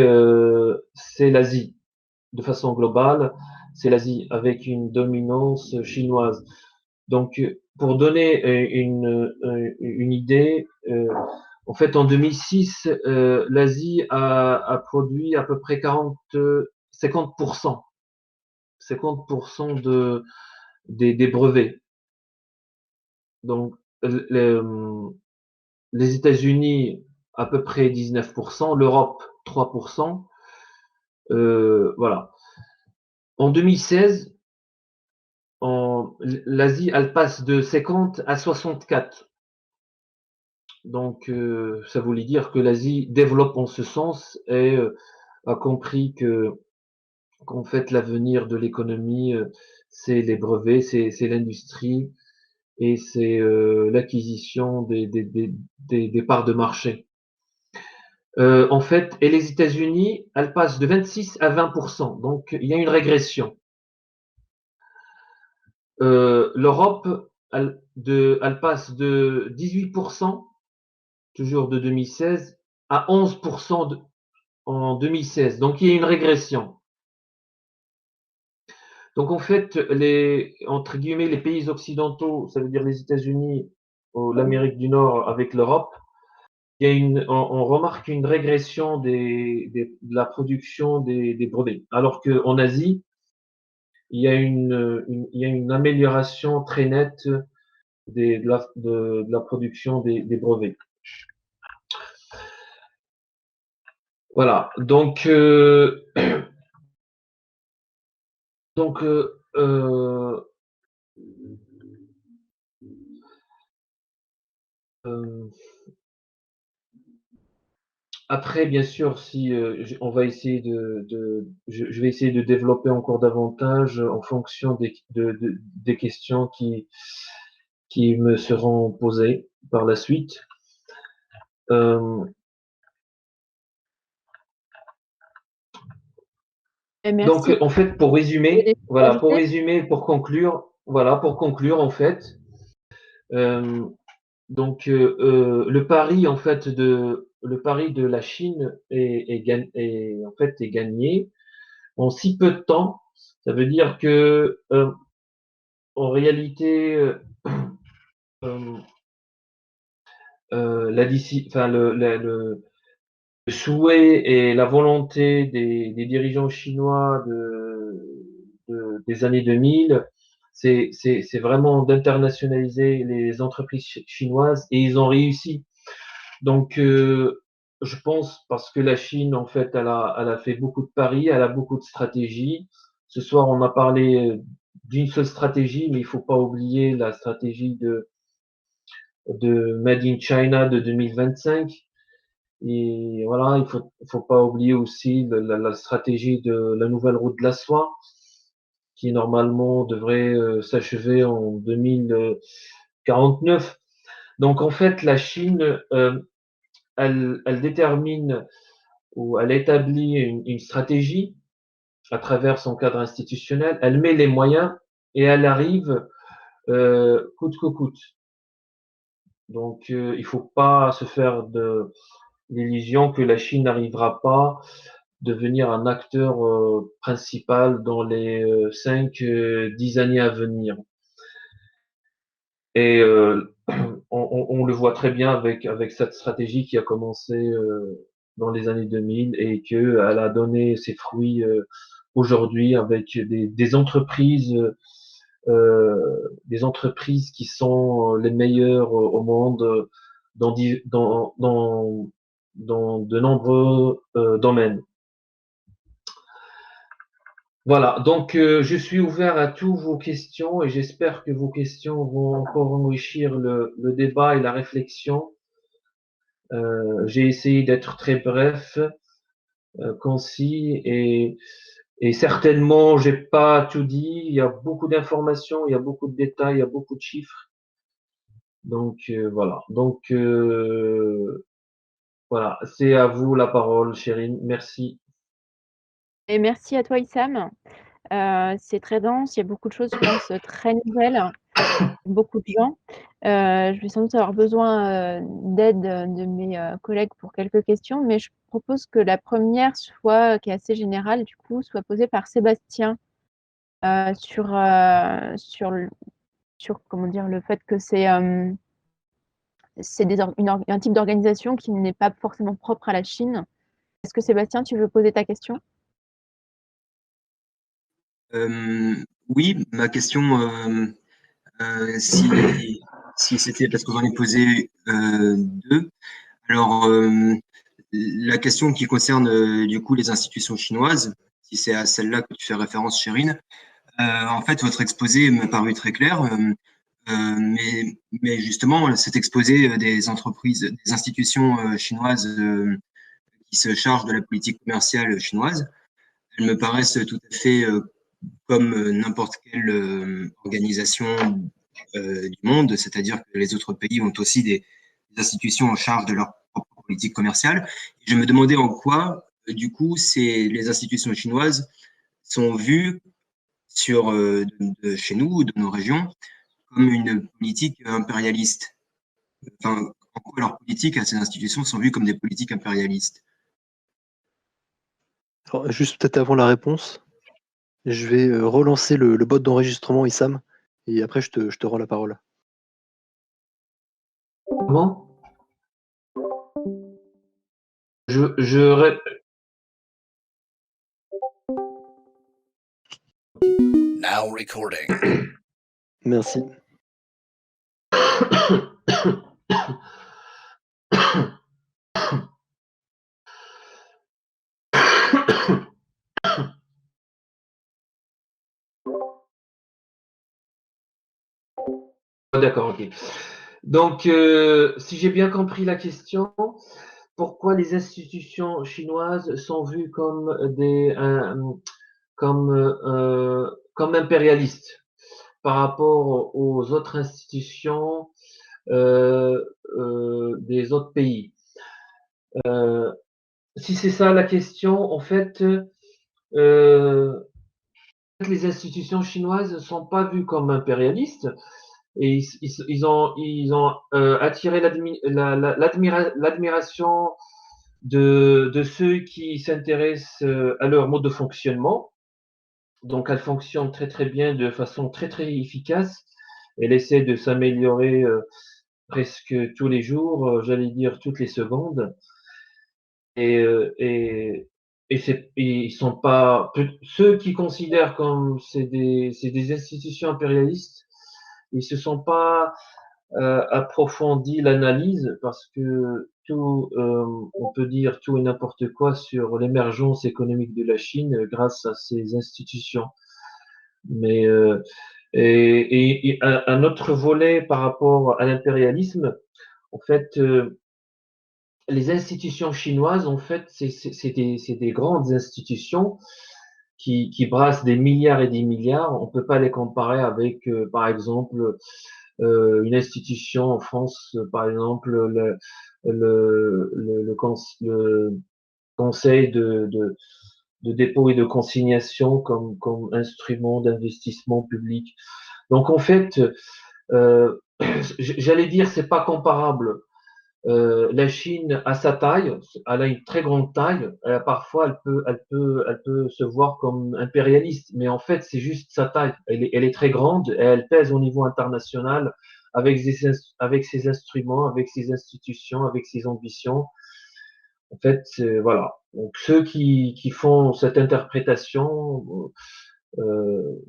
l'Asie. De façon globale, c'est l'Asie avec une dominance chinoise. Donc, pour donner une idée, en fait, en 2006, l'Asie a produit à peu près 50%, 50% des brevets. Donc, les États-Unis, à peu près 19%, l'Europe, 3%. Voilà. En 2016, l'Asie, elle passe de 50 à 64. Donc, ça voulait dire que l'Asie développe en ce sens et a compris qu'en fait, l'avenir de l'économie, c'est les brevets, c'est l'industrie et c'est l'acquisition des parts de marché. En fait, et les États-Unis, elles passent de 26 à 20%. Donc, il y a une régression. L'Europe, elle passe de 18%, toujours de 2016, à 11% en 2016. Donc, il y a une régression. Donc, en fait, entre guillemets, les pays occidentaux, ça veut dire les États-Unis, l'Amérique du Nord avec l'Europe, on remarque une régression de la production des brevets. Alors qu'en Asie, il y a une amélioration très nette de la production des brevets. Voilà. Donc, donc euh, après, bien sûr, si on va essayer je vais essayer de développer encore davantage en fonction des questions qui me seront posées par la suite. Euh, donc, Merci. en fait, pour Vous avez résumer, des choses à voilà, pour ajouter? résumer, pour conclure, voilà, pour conclure, en fait, euh, donc le pari de la Chine en fait est gagné en si peu de temps. Ça veut dire que en réalité, euh, enfin, le souhait et la volonté des dirigeants chinois des années 2000, c'est vraiment d'internationaliser les entreprises chinoises et ils ont réussi. Donc, je pense parce que la Chine, en fait, elle a fait beaucoup de paris, elle a beaucoup de stratégies. Ce soir, on a parlé d'une seule stratégie, mais il faut pas oublier la stratégie de Made in China de 2025. Et voilà, faut pas oublier aussi la stratégie de la nouvelle route de la soie, qui normalement devrait s'achever en 2049. Donc, en fait, la Chine, elle détermine ou elle établit une stratégie à travers son cadre institutionnel, elle met les moyens et elle arrive coûte que coûte. Donc, il faut pas se faire de l'illusion que la Chine n'arrivera pas devenir un acteur principal dans les 5-10 années à venir. Et on le voit très bien avec cette stratégie qui a commencé dans les années 2000 et que elle a donné ses fruits aujourd'hui avec des entreprises qui sont les meilleures au monde dans, dans de nombreux domaines. Voilà, donc je suis ouvert à toutes vos questions et j'espère que vos questions vont encore enrichir le débat et la réflexion. J'ai essayé d'être très bref, concis et certainement j'ai pas tout dit. Il y a beaucoup d'informations, il y a beaucoup de détails, il y a beaucoup de chiffres. Donc voilà. Donc voilà, c'est à vous la parole, Chérine. Merci. Et merci à toi, Issam. C'est très dense, il y a beaucoup de choses, je pense, très nouvelles, beaucoup de gens. Je vais sans doute avoir besoin, d'aide de mes, collègues pour quelques questions, mais je propose que la première soit qui est assez générale du coup, soit posée par Sébastien, sur comment dire? Le fait que c'est un type d'organisation qui n'est pas forcément propre à la Chine. Est-ce que Sébastien, tu veux poser ta question? Oui, ma question, si c'était parce que j'en ai posé deux. Alors, la question qui concerne du coup les institutions chinoises, si c'est à celle-là que tu fais référence, Chérine, en fait, votre exposé m'a paru très clair, mais justement, cet exposé des entreprises, des institutions chinoises qui se chargent de la politique commerciale chinoise, elles me paraissent tout à fait comme n'importe quelle organisation du monde, c'est-à-dire que les autres pays ont aussi des institutions en charge de leur propre politique commerciale. Et je me demandais en quoi, du coup, les institutions chinoises sont vues de chez nous, de nos régions, comme une politique impérialiste. Enfin, en quoi leurs politiques à ces institutions sont vues comme des politiques impérialistes. Alors, juste peut-être avant la réponse, je vais relancer le bot d'enregistrement Issam, et après je te rends la parole. Comment? Je Now recording. Merci. D'accord, ok. Donc, si j'ai bien compris la question, pourquoi les institutions chinoises sont vues comme comme impérialistes par rapport aux autres institutions des autres pays? Si c'est ça la question, en fait, les institutions chinoises ne sont pas vues comme impérialistes et ils ont attiré l'admiration de ceux qui s'intéressent à leur mode de fonctionnement. Donc, elle fonctionne très très bien, de façon très très efficace. Elle essaie de s'améliorer presque tous les jours, j'allais dire toutes les secondes. Et, ils sont pas ceux qui considèrent comme c'est des institutions impérialistes, ils se sont pas approfondi l'analyse parce que tout, on peut dire tout et n'importe quoi sur l'émergence économique de la Chine grâce à ces institutions. Mais et un autre volet par rapport à l'impérialisme, en fait, les institutions chinoises, en fait, c'est des grandes institutions qui brassent des milliards et des milliards. On peut pas les comparer avec, par exemple, une institution en France, par exemple, le conseil de dépôt et de consignation comme instrument d'investissement public. Donc, en fait, euh, j'allais dire, c'est pas comparable. La Chine a sa taille, elle a une très grande taille. Parfois, elle peut se voir comme impérialiste, mais en fait, c'est juste sa taille. Elle est très grande et elle pèse au niveau international avec ses instruments, avec ses institutions, avec ses ambitions. En fait, voilà. Donc, ceux qui font cette interprétation,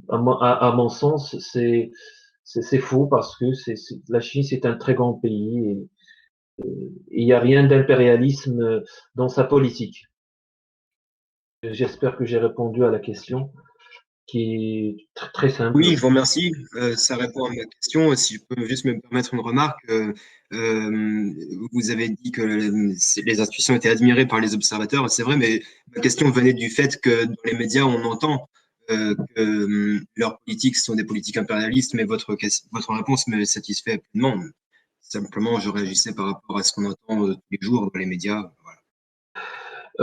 à mon sens, c'est faux parce que la Chine, c'est un très grand pays et il n'y a rien d'impérialisme dans sa politique. J'espère que j'ai répondu à la question qui est très simple. Oui, je vous remercie. Ça répond à ma question. Si je peux juste me permettre une remarque, vous avez dit que les institutions étaient admirées par les observateurs. C'est vrai, mais ma question venait du fait que dans les médias, on entend que leurs politiques sont des politiques impérialistes, mais votre réponse me satisfait pleinement. Simplement, je réagissais par rapport à ce qu'on entend tous les jours dans les médias. Voilà.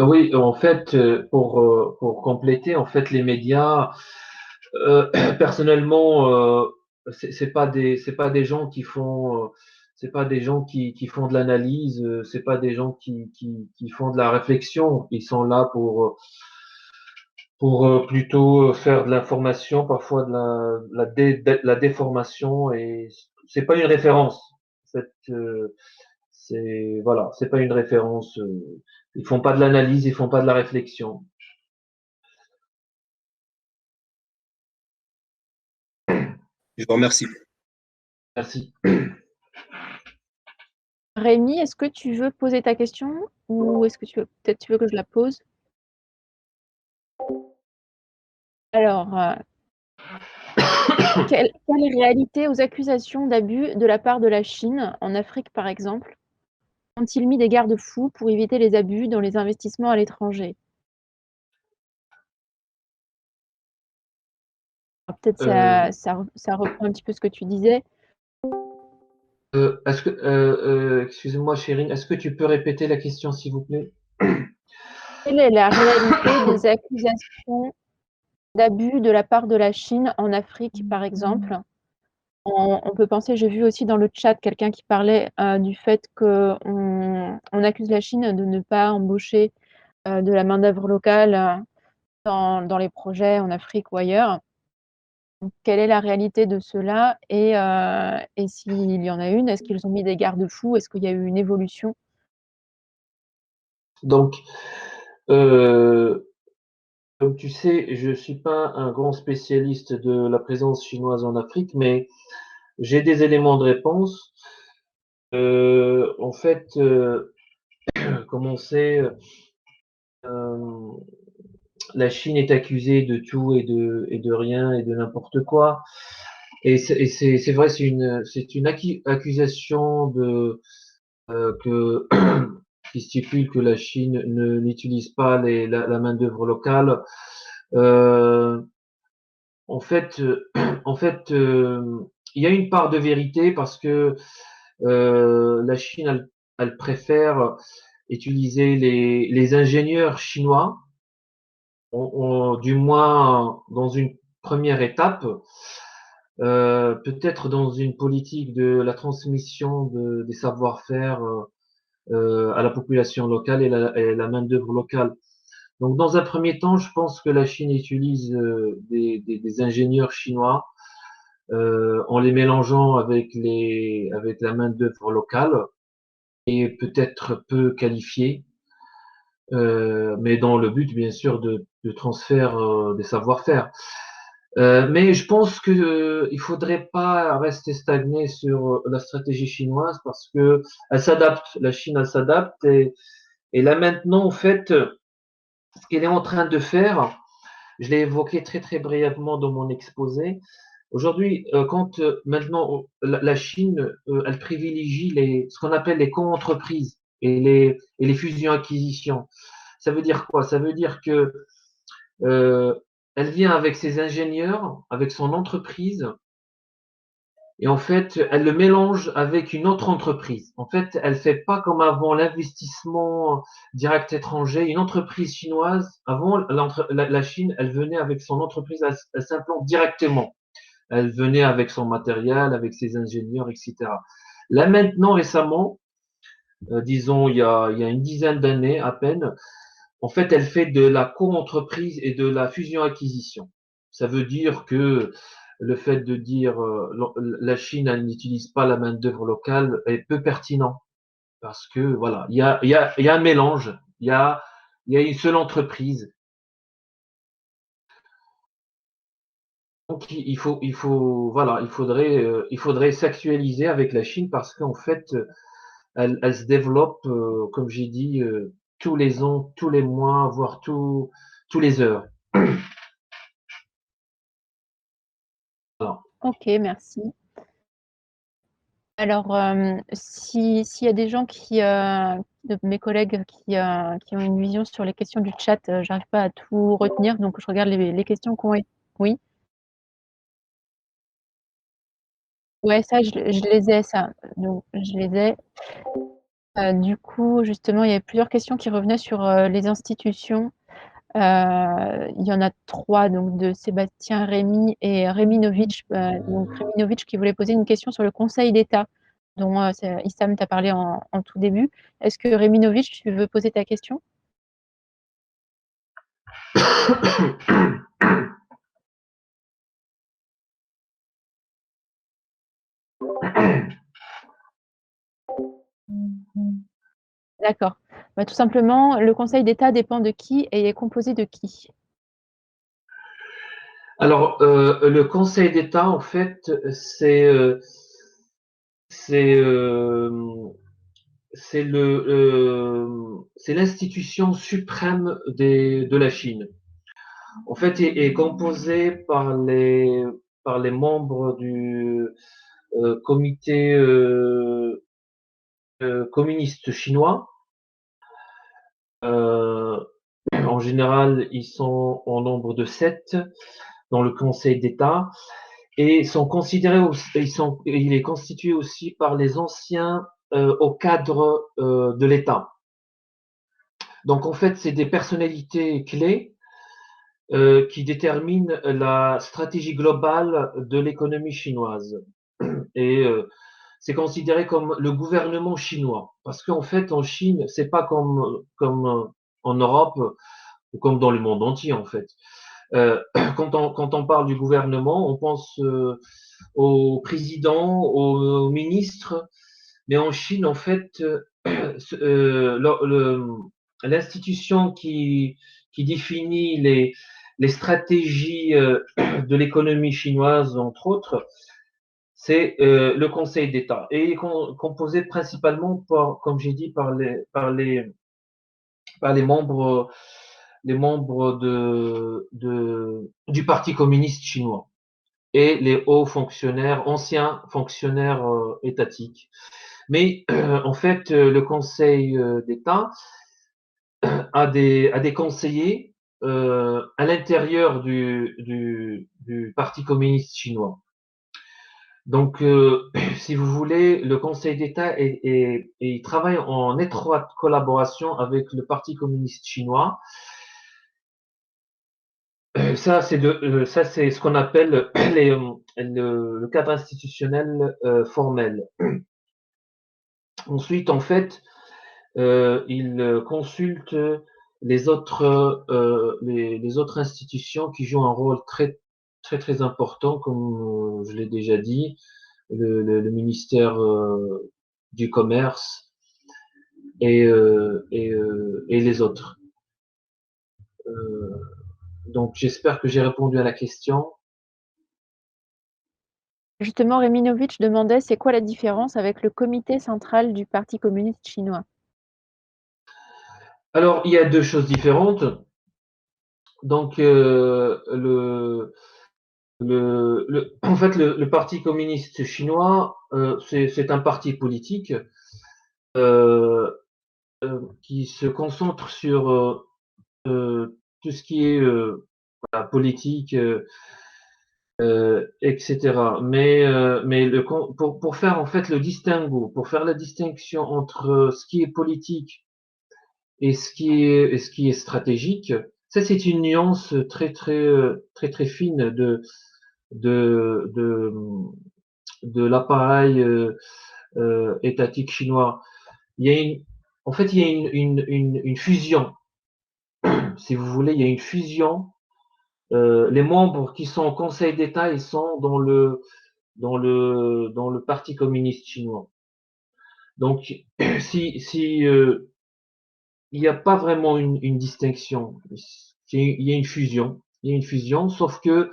Oui, en fait, pour compléter, en fait, les médias Personnellement, c'est pas des gens qui font c'est pas des gens qui font de l'analyse, c'est pas des gens qui font de la réflexion. Ils sont là pour plutôt faire de l'information, parfois de la déformation, et c'est pas une référence. En fait, c'est voilà, c'est pas une référence. Ils font pas de l'analyse, ils font pas de la réflexion. Je vous remercie. Merci. Rémi, est-ce que tu veux poser ta question ou est-ce que peut-être tu veux que je la pose? Alors, quelle réalité aux accusations d'abus de la part de la Chine, en Afrique par exemple? Ont-ils mis des garde-fous pour éviter les abus dans les investissements à l'étranger? Alors, peut-être ça reprend un petit peu ce que tu disais. Est-ce que, excusez-moi, Chérine, est-ce que tu peux répéter la question, s'il vous plaît? Quelle est la réalité des accusations d'abus de la part de la Chine en Afrique, par exemple? On peut penser, j'ai vu aussi dans le chat quelqu'un qui parlait du fait qu'on accuse la Chine de ne pas embaucher de la main-d'œuvre locale dans les projets en Afrique ou ailleurs. Donc, quelle est la réalité de cela et s'il y en a une, est-ce qu'ils ont mis des garde-fous? Est-ce qu'il y a eu une évolution? Donc, euh, comme tu sais, je suis pas un grand spécialiste de la présence chinoise en Afrique, mais j'ai des éléments de réponse. En fait, comme on sait, euh, la Chine est accusée de tout et de rien et de n'importe quoi. Et c'est vrai, c'est une accusation que qui stipule que la Chine n'utilise pas la main-d'œuvre locale. Euh, en fait, en fait, il y a une part de vérité parce que la Chine, elle préfère utiliser les ingénieurs chinois, du moins dans une première étape, peut-être dans une politique de la transmission des savoir-faire à la population locale et la main-d'œuvre locale. Donc, dans un premier temps, je pense que la Chine utilise des ingénieurs chinois en les mélangeant avec la main-d'œuvre locale et peut-être peu qualifiée, mais dans le but, bien sûr, de transfert des savoir-faire. Mais je pense que il faudrait pas rester stagné sur la stratégie chinoise parce que elle s'adapte. La Chine, elle s'adapte et là maintenant, en fait, ce qu'elle est en train de faire, je l'ai évoqué très très brièvement dans mon exposé. Aujourd'hui, quand maintenant la Chine, elle privilégie ce qu'on appelle les co-entreprises et les fusions-acquisitions. Ça veut dire quoi? Ça veut dire que euh, elle vient avec ses ingénieurs, avec son entreprise, et en fait, elle le mélange avec une autre entreprise. En fait, elle fait pas comme avant l'investissement direct étranger. Une entreprise chinoise, avant la Chine, elle venait avec son entreprise, elle s'implante directement. Elle venait avec son matériel, avec ses ingénieurs, etc. Là maintenant, récemment, disons il y a une dizaine d'années à peine, en fait, elle fait de la co-entreprise et de la fusion-acquisition. Ça veut dire que le fait de dire la Chine elle n'utilise pas la main-d'œuvre locale est peu pertinent parce que voilà, il y a un mélange, il y a une seule entreprise. Donc voilà, il faudrait s'actualiser avec la Chine parce qu'en fait, elle se développe, comme j'ai dit, tous les ans, tous les mois, voire tous les heures. Voilà. Ok, merci. Alors, s'il y a des gens de mes collègues qui ont une vision sur les questions du chat, j'arrive pas à tout retenir, donc je regarde les questions qui ont été. Oui, ouais, ça, je les ai, ça. Donc, je les ai. Du coup, justement, il y avait plusieurs questions qui revenaient sur les institutions Il y en a 3, donc de Sébastien Rémy et Réminovitch. Donc Réminovitch qui voulait poser une question sur le Conseil d'État, dont Issam t'a parlé en tout début. Est-ce que Réminovitch, tu veux poser ta question? D'accord. Bah, tout simplement, le Conseil d'État dépend de qui et est composé de qui? Alors, le Conseil d'État, en fait, c'est c'est l'institution suprême de la Chine. En fait, est composé par les membres du comité communiste chinois. En général, ils sont en nombre de 7 dans le Conseil d'État et sont considérés aussi, il est constitué aussi par les anciens au cadre de l'État. Donc en fait, c'est des personnalités clés qui déterminent la stratégie globale de l'économie chinoise. Et c'est considéré comme le gouvernement chinois. Parce qu'en fait, en Chine, c'est pas comme en Europe ou comme dans le monde entier, en fait. Quand on parle du gouvernement, on pense au président, au ministre, mais en Chine, en fait, l'institution qui définit les stratégies de l'économie chinoise, entre autres, c'est le Conseil d'État. Et il est composé principalement, comme j'ai dit, par les membres du Parti communiste chinois et les hauts fonctionnaires, anciens fonctionnaires étatiques. Mais en fait, le Conseil d'État a des conseillers à l'intérieur du Parti communiste chinois. Donc, si vous voulez, le Conseil d'État il travaille en étroite collaboration avec le Parti communiste chinois. Ça, c'est ce qu'on appelle le cadre institutionnel formel. Ensuite, en fait, il consulte les autres institutions qui jouent un rôle très important, comme je l'ai déjà dit, le ministère du Commerce et les autres. Donc, j'espère que j'ai répondu à la question. Justement, Réminovitch demandait c'est quoi la différence avec le comité central du Parti communiste chinois? Alors, il y a deux choses différentes. Donc, en fait, le Parti communiste chinois, c'est un parti politique euh, qui se concentre sur tout ce qui est la politique, etc. Pour faire en fait le distinguo, pour faire la distinction entre ce qui est politique et ce qui est stratégique, ça c'est une nuance très fine de, de, de l'appareil étatique chinois. Il y a en fait, il y a une fusion, si vous voulez, il y a une fusion. Les membres qui sont au Conseil d'État, ils sont dans le Parti communiste chinois. Donc, si il n'y a pas vraiment une distinction, il y a une fusion, il y a une fusion, sauf que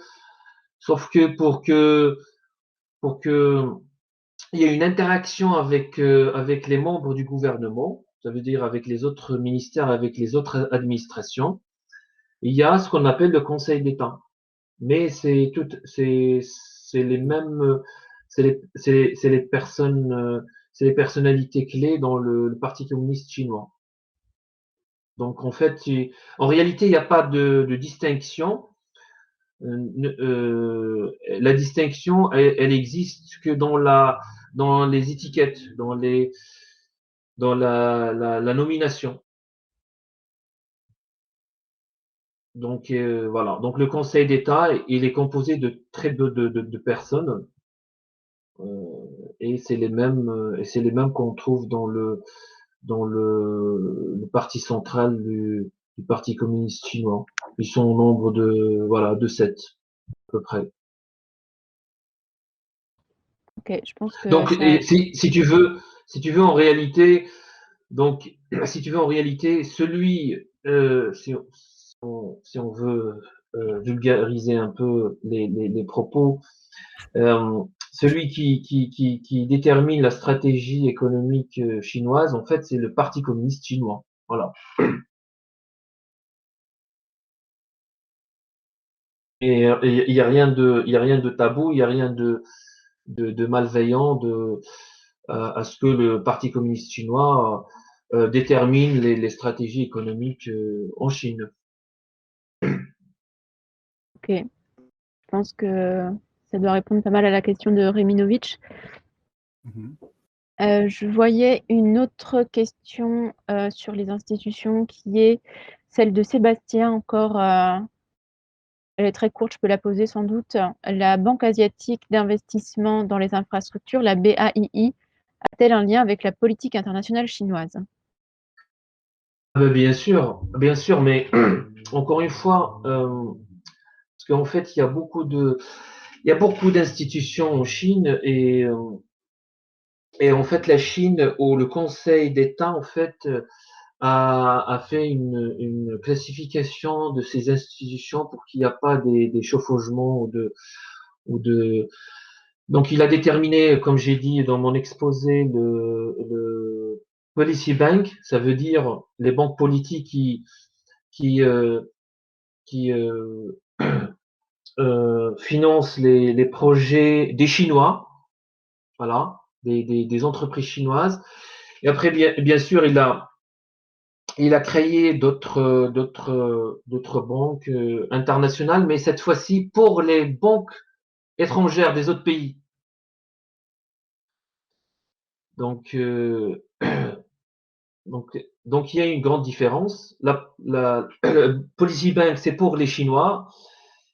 pour que il y ait une interaction avec les membres du gouvernement, ça veut dire avec les autres ministères, avec les autres administrations, il y a ce qu'on appelle le Conseil d'État. Mais c'est les mêmes, c'est les personnalités clés dans le Parti communiste chinois. Donc en fait, en réalité, il n'y a pas de distinction. La distinction, elle existe que dans les étiquettes, dans la nomination. Donc voilà. Donc le Conseil d'État, il est composé de très peu de personnes, et c'est les mêmes qu'on trouve dans le parti central du Parti communiste chinois. Ils sont au nombre de 7 à peu près. Ok, je pense que Donc ça. si tu veux en réalité, donc si tu veux en réalité, si on veut vulgariser un peu les propos, celui qui détermine la stratégie économique chinoise, en fait, c'est le Parti communiste chinois. Voilà. Et il y a rien de tabou, il y a rien de malveillant à ce que le Parti communiste chinois détermine les stratégies économiques en Chine. Ok, je pense que ça doit répondre pas mal à la question de Reminovitch. Je voyais une autre question sur les institutions qui est celle de Sébastien encore. Elle est très courte, je peux la poser sans doute. La Banque asiatique d'investissement dans les infrastructures, la BAII, a-t-elle un lien avec la politique internationale chinoise? Bien sûr, mais encore une fois, parce qu'en fait, il y a beaucoup d'institutions en Chine et en fait, la Chine ou le Conseil d'État en fait a fait une classification de ces institutions pour qu'il n'y a pas des chauffogements ou de donc il a déterminé, comme j'ai dit dans mon exposé, le policy bank, ça veut dire les banques politiques qui qui financent les projets des Chinois, voilà, des entreprises chinoises. Et après, bien sûr, il a créé d'autres banques internationales, mais cette fois-ci pour les banques étrangères des autres pays. Donc, donc, donc il y a une grande différence. Le Policy Bank, c'est pour les Chinois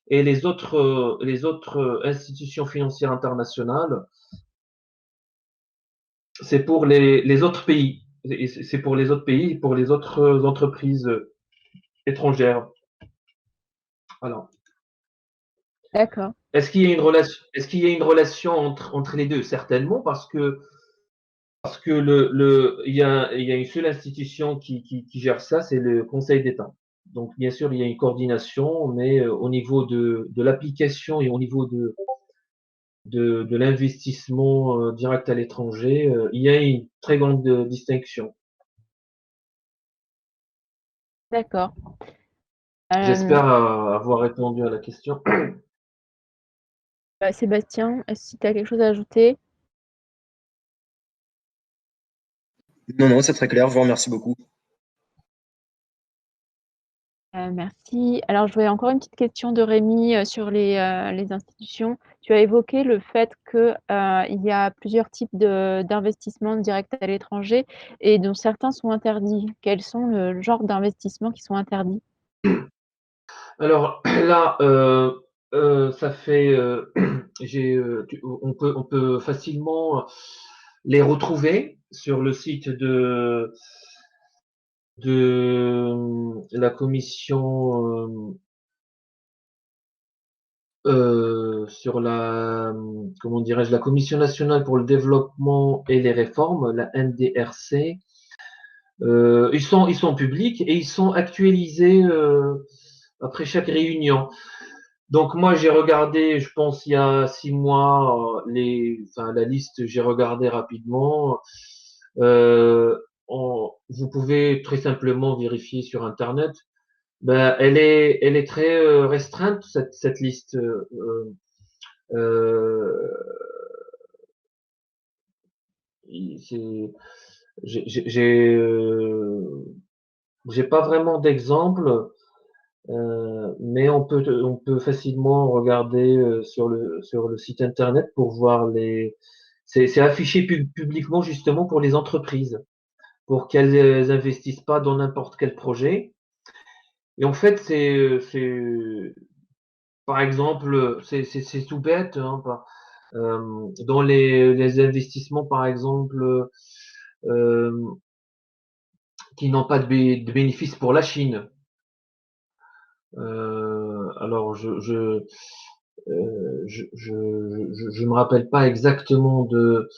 et les autres institutions financières internationales, c'est pour les autres pays. C'est pour les autres pays, pour les autres entreprises étrangères. Voilà. D'accord. Est-ce qu'il y a une relation entre les deux? Certainement, parce que il y a une seule institution qui gère ça, c'est le Conseil d'État. Donc, bien sûr, il y a une coordination, mais au niveau de l'application et au niveau de l'investissement direct à l'étranger, il y a une très grande distinction. D'accord. J'espère avoir répondu à la question. Sébastien, est-ce que tu as quelque chose à ajouter? Non, non, c'est très clair. Je vous remercie beaucoup. Merci. Alors, je voyais encore une petite question de Rémi sur les institutions. Tu as évoqué le fait qu'il y a plusieurs types d'investissements directs à l'étranger et dont certains sont interdits. Quels sont le genre d'investissements qui sont interdits? Alors là, ça fait, on peut facilement les retrouver sur le site de la commission sur comment dirais-je, la Commission nationale pour le développement et les réformes, la NDRC. Ils sont publics et ils sont actualisés après chaque réunion. Donc moi j'ai regardé, je pense il y a 6 mois, la liste, j'ai regardé rapidement. Euh, Vous pouvez très simplement vérifier sur Internet. Ben, elle est très restreinte cette liste. Euh, c'est- j'ai pas vraiment d'exemple, mais on peut facilement regarder sur le site internet pour voir c'est affiché publiquement justement pour les entreprises, pour qu'elles investissent pas dans n'importe quel projet. Et en fait, par exemple, c'est tout bête, hein, dans les investissements, par exemple, euh, qui n'ont pas de bénéfices pour la Chine. Alors, je me rappelle pas exactement de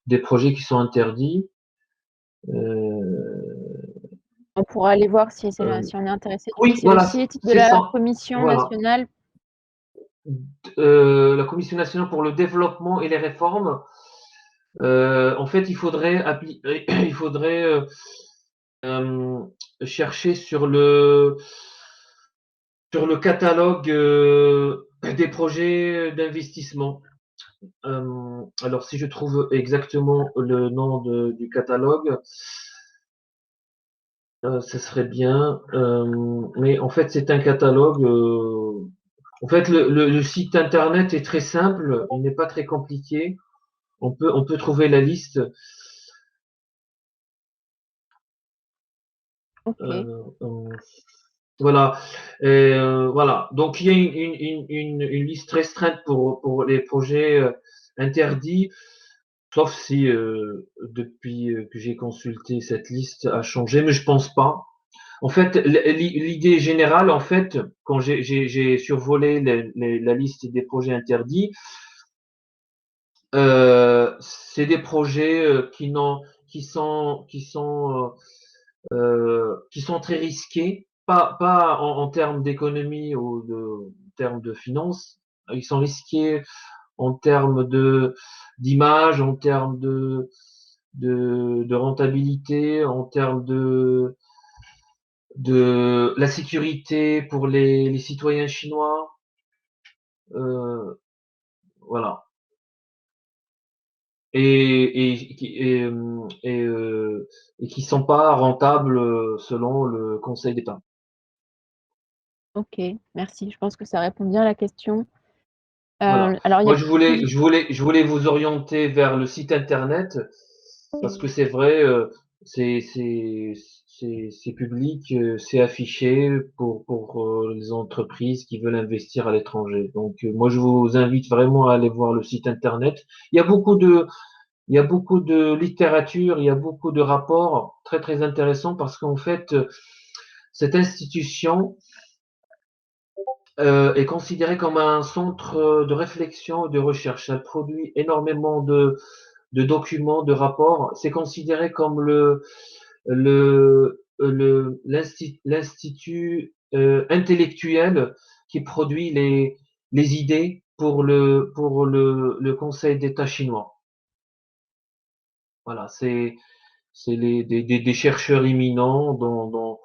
des projets qui sont interdits. On pourra aller voir si Euh, on est intéressé. Donc oui, c'est le voilà, site de c'est la ça. Commission Voilà. nationale. La Commission nationale pour le développement et les réformes. En fait, il faudrait euh, chercher sur le catalogue des projets d'investissement. Alors, si je trouve exactement le nom du catalogue, ce serait bien. Mais en fait, c'est un catalogue. En fait, le site internet est très simple, il n'est pas très compliqué. On peut trouver la liste. Ok, Euh, voilà. Voilà. Donc, il y a une liste restreinte pour les projets interdits, sauf si depuis que j'ai consulté cette liste a changé, mais je pense pas. En fait, l'idée générale, en fait, quand j'ai survolé la liste des projets interdits, c'est des projets qui sont très risqués, pas en termes d'économie ou en termes de finances. Ils sont risqués en termes d'image, en termes de rentabilité, en termes de la sécurité pour les citoyens chinois. Euh, voilà. Et qui sont pas rentables selon le Conseil d'État. ok, merci. Je pense que ça répond bien à la question. Voilà. Alors il y a Moi, je voulais vous orienter vers le site internet parce que c'est vrai, c'est public, c'est affiché pour les entreprises qui veulent investir à l'étranger. Donc, moi, je vous invite vraiment à aller voir le site internet. Il y a beaucoup de, il y a beaucoup de littérature, il y a beaucoup de rapports très très intéressants parce qu'en fait, cette institution est considérée comme un centre de réflexion et de recherche. Elle produit énormément de documents, de rapports. C'est considéré comme l'institut intellectuel qui produit les idées pour le Conseil d'État chinois. Voilà, c'est des chercheurs éminents dans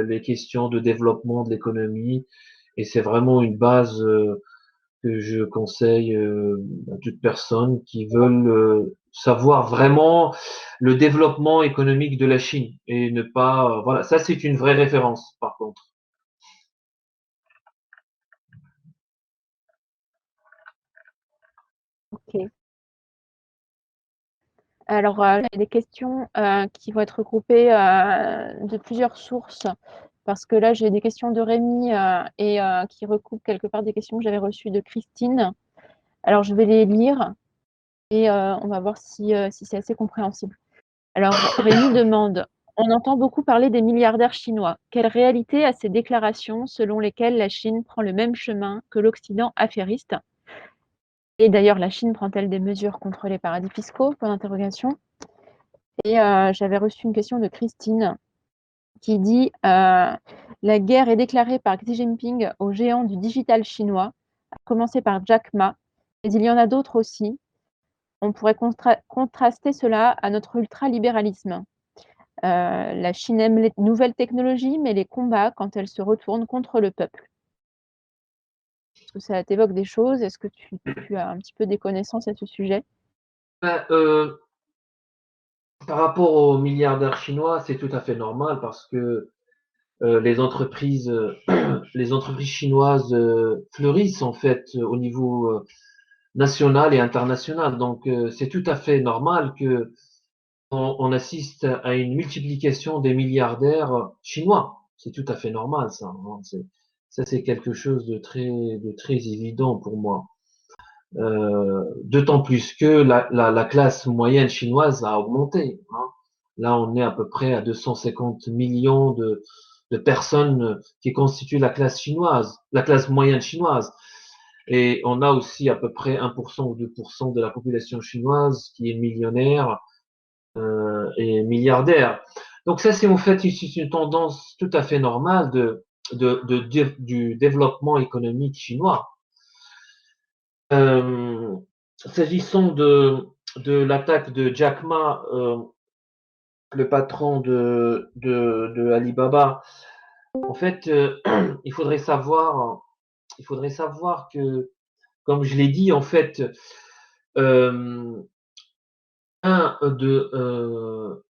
les questions de développement de l'économie. Et c'est vraiment une base que je conseille à toute personne qui veulent savoir vraiment le développement économique de la Chine et ne pas, voilà, ça c'est une vraie référence par contre. ok. Alors, il y a des questions qui vont être regroupées de plusieurs sources, parce que là, j'ai des questions de Rémi et qui recoupent quelque part des questions que j'avais reçues de Christine. Alors, je vais les lire et on va voir si c'est assez compréhensible. Alors, Rémi demande, on entend beaucoup parler des milliardaires chinois. Quelle réalité a ces déclarations selon lesquelles la Chine prend le même chemin que l'Occident affairiste? Et d'ailleurs, la Chine prend-elle des mesures contre les paradis fiscaux? Point d'interrogation. Et j'avais reçu une question de Christine qui dit la guerre est déclarée par Xi Jinping aux géants du digital chinois, à commencer par Jack Ma, mais il y en a d'autres aussi. On pourrait contraster cela à notre ultralibéralisme. La Chine aime les nouvelles technologies, mais les combat quand elles se retournent contre le peuple. Est-ce que ça t'évoque des choses? Est-ce que tu as un petit peu des connaissances à ce sujet? Ben, par rapport aux milliardaires chinois, c'est tout à fait normal parce que les entreprises chinoises fleurissent en fait au niveau national et international. Donc c'est tout à fait normal que on assiste à une multiplication des milliardaires chinois. C'est tout à fait normal, ça. Hein. Ça, c'est quelque chose de très évident pour moi. D'autant plus que la classe moyenne chinoise a augmenté. Hein. Là, on est à peu près à 250 millions de personnes qui constituent la classe chinoise, la classe moyenne chinoise. Et on a aussi à peu près 1% ou 2% de la population chinoise qui est millionnaire et milliardaire. Donc ça, c'est en fait une tendance tout à fait normale du développement économique chinois. S'agissant de l'attaque de Jack Ma, le patron de Alibaba, en fait, il faudrait savoir que, comme je l'ai dit, en fait,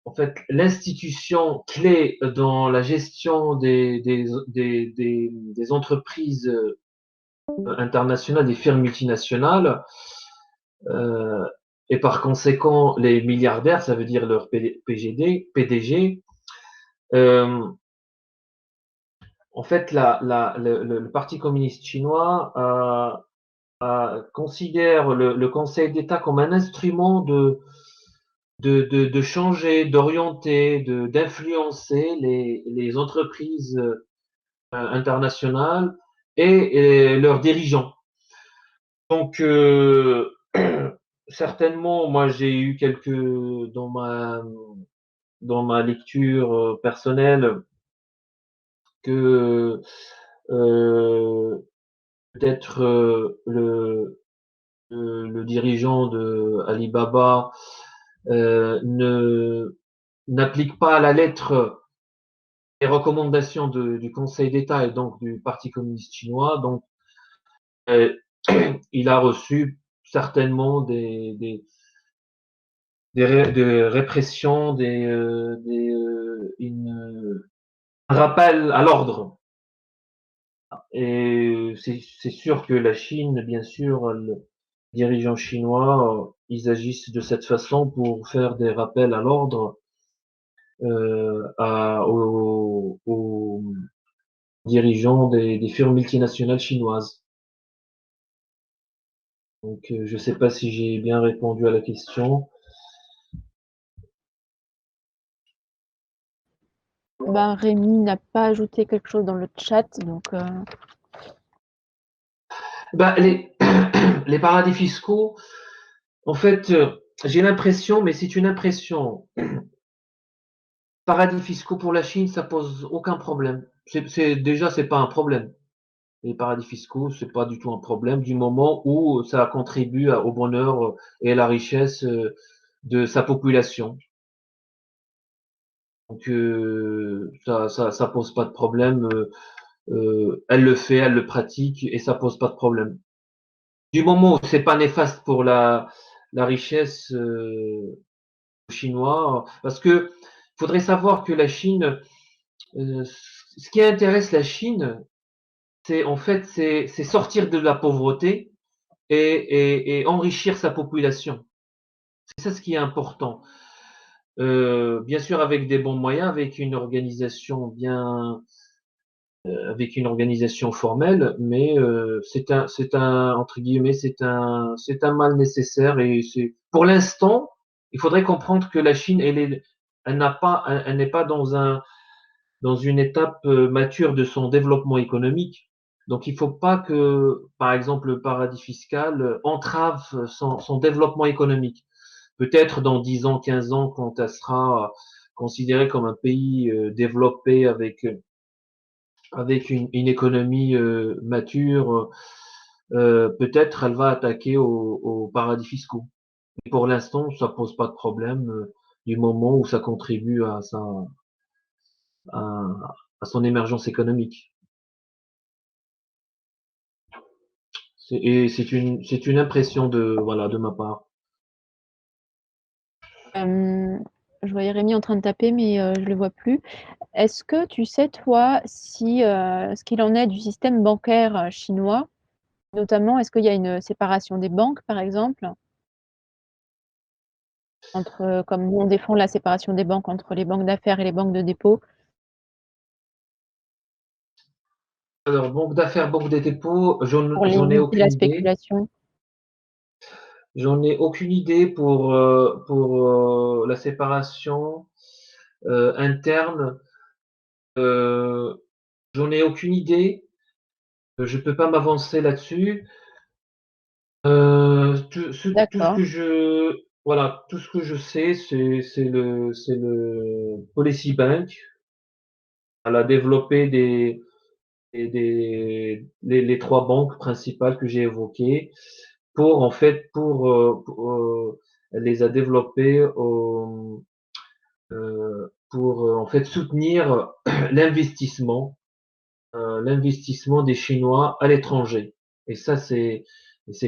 en fait, l'institution clé dans la gestion des entreprises internationales, des firmes multinationales, euh, et par conséquent les milliardaires, ça veut dire leur PDG. En fait, le Parti communiste chinois considère le Conseil d'État comme un instrument de changer, d'orienter, d'influencer les entreprises internationales et leurs dirigeants. Donc, certainement, moi, j'ai eu dans ma lecture personnelle que peut-être le dirigeant de Alibaba n'applique pas à la lettre les recommandations du Conseil d'État et donc du Parti communiste chinois. Donc, il a reçu certainement des répressions, un rappel à l'ordre. Et c'est sûr que la Chine, bien sûr, les dirigeants chinois, ils agissent de cette façon pour faire des rappels à l'ordre aux dirigeants des firmes multinationales chinoises. Donc, je ne sais pas si j'ai bien répondu à la question. Ben, Rémi n'a pas ajouté quelque chose dans le chat, donc Ben, les paradis fiscaux, en fait, j'ai l'impression, mais c'est une impression, paradis fiscaux pour la Chine, ça pose aucun problème. Déjà, c'est pas un problème. Les paradis fiscaux, c'est pas du tout un problème du moment où ça contribue au bonheur et à la richesse de sa population. Donc ça pose pas de problème. Elle le fait, elle le pratique et ça pose pas de problème. Du moment où c'est pas néfaste pour la richesse chinois, parce que faudrait savoir que la Chine, ce qui intéresse la Chine, c'est en fait c'est sortir de la pauvreté et enrichir sa population. C'est ça ce qui est important. Bien sûr avec des bons moyens, avec une organisation avec une organisation formelle, mais c'est un entre guillemets c'est un mal nécessaire et c'est pour l'instant il faudrait comprendre que la Chine elle n'est pas dans une étape mature de son développement économique. Donc il ne faut pas que, par exemple, le paradis fiscal entrave son développement économique. Peut-être dans 10 ans, 15 ans, quand elle sera considérée comme un pays développé avec une économie mature, peut-être elle va attaquer aux paradis fiscaux. Mais pour l'instant, ça pose pas de problème du moment où ça contribue à son émergence économique. Et c'est une impression de ma part. je voyais Rémi en train de taper, mais je ne le vois plus. Est-ce que tu sais, toi, si ce qu'il en est du système bancaire chinois, notamment, est-ce qu'il y a une séparation des banques, par exemple? comme nous on défend la séparation des banques entre les banques d'affaires et les banques de dépôt. Alors, banque d'affaires, banque des dépôts, Pour j'en ai limiter la aucune idée. spéculation. J'en ai aucune idée pour la séparation interne. J'en ai aucune idée. Je peux pas m'avancer là-dessus. Tout ce D'accord, que tout ce que je sais, c'est le Policy Bank. Elle a développé les trois banques principales que j'ai évoquées pour, en fait, elle les a développées pour, en fait, soutenir l'investissement, l'investissement des Chinois à l'étranger. Et ça, c'est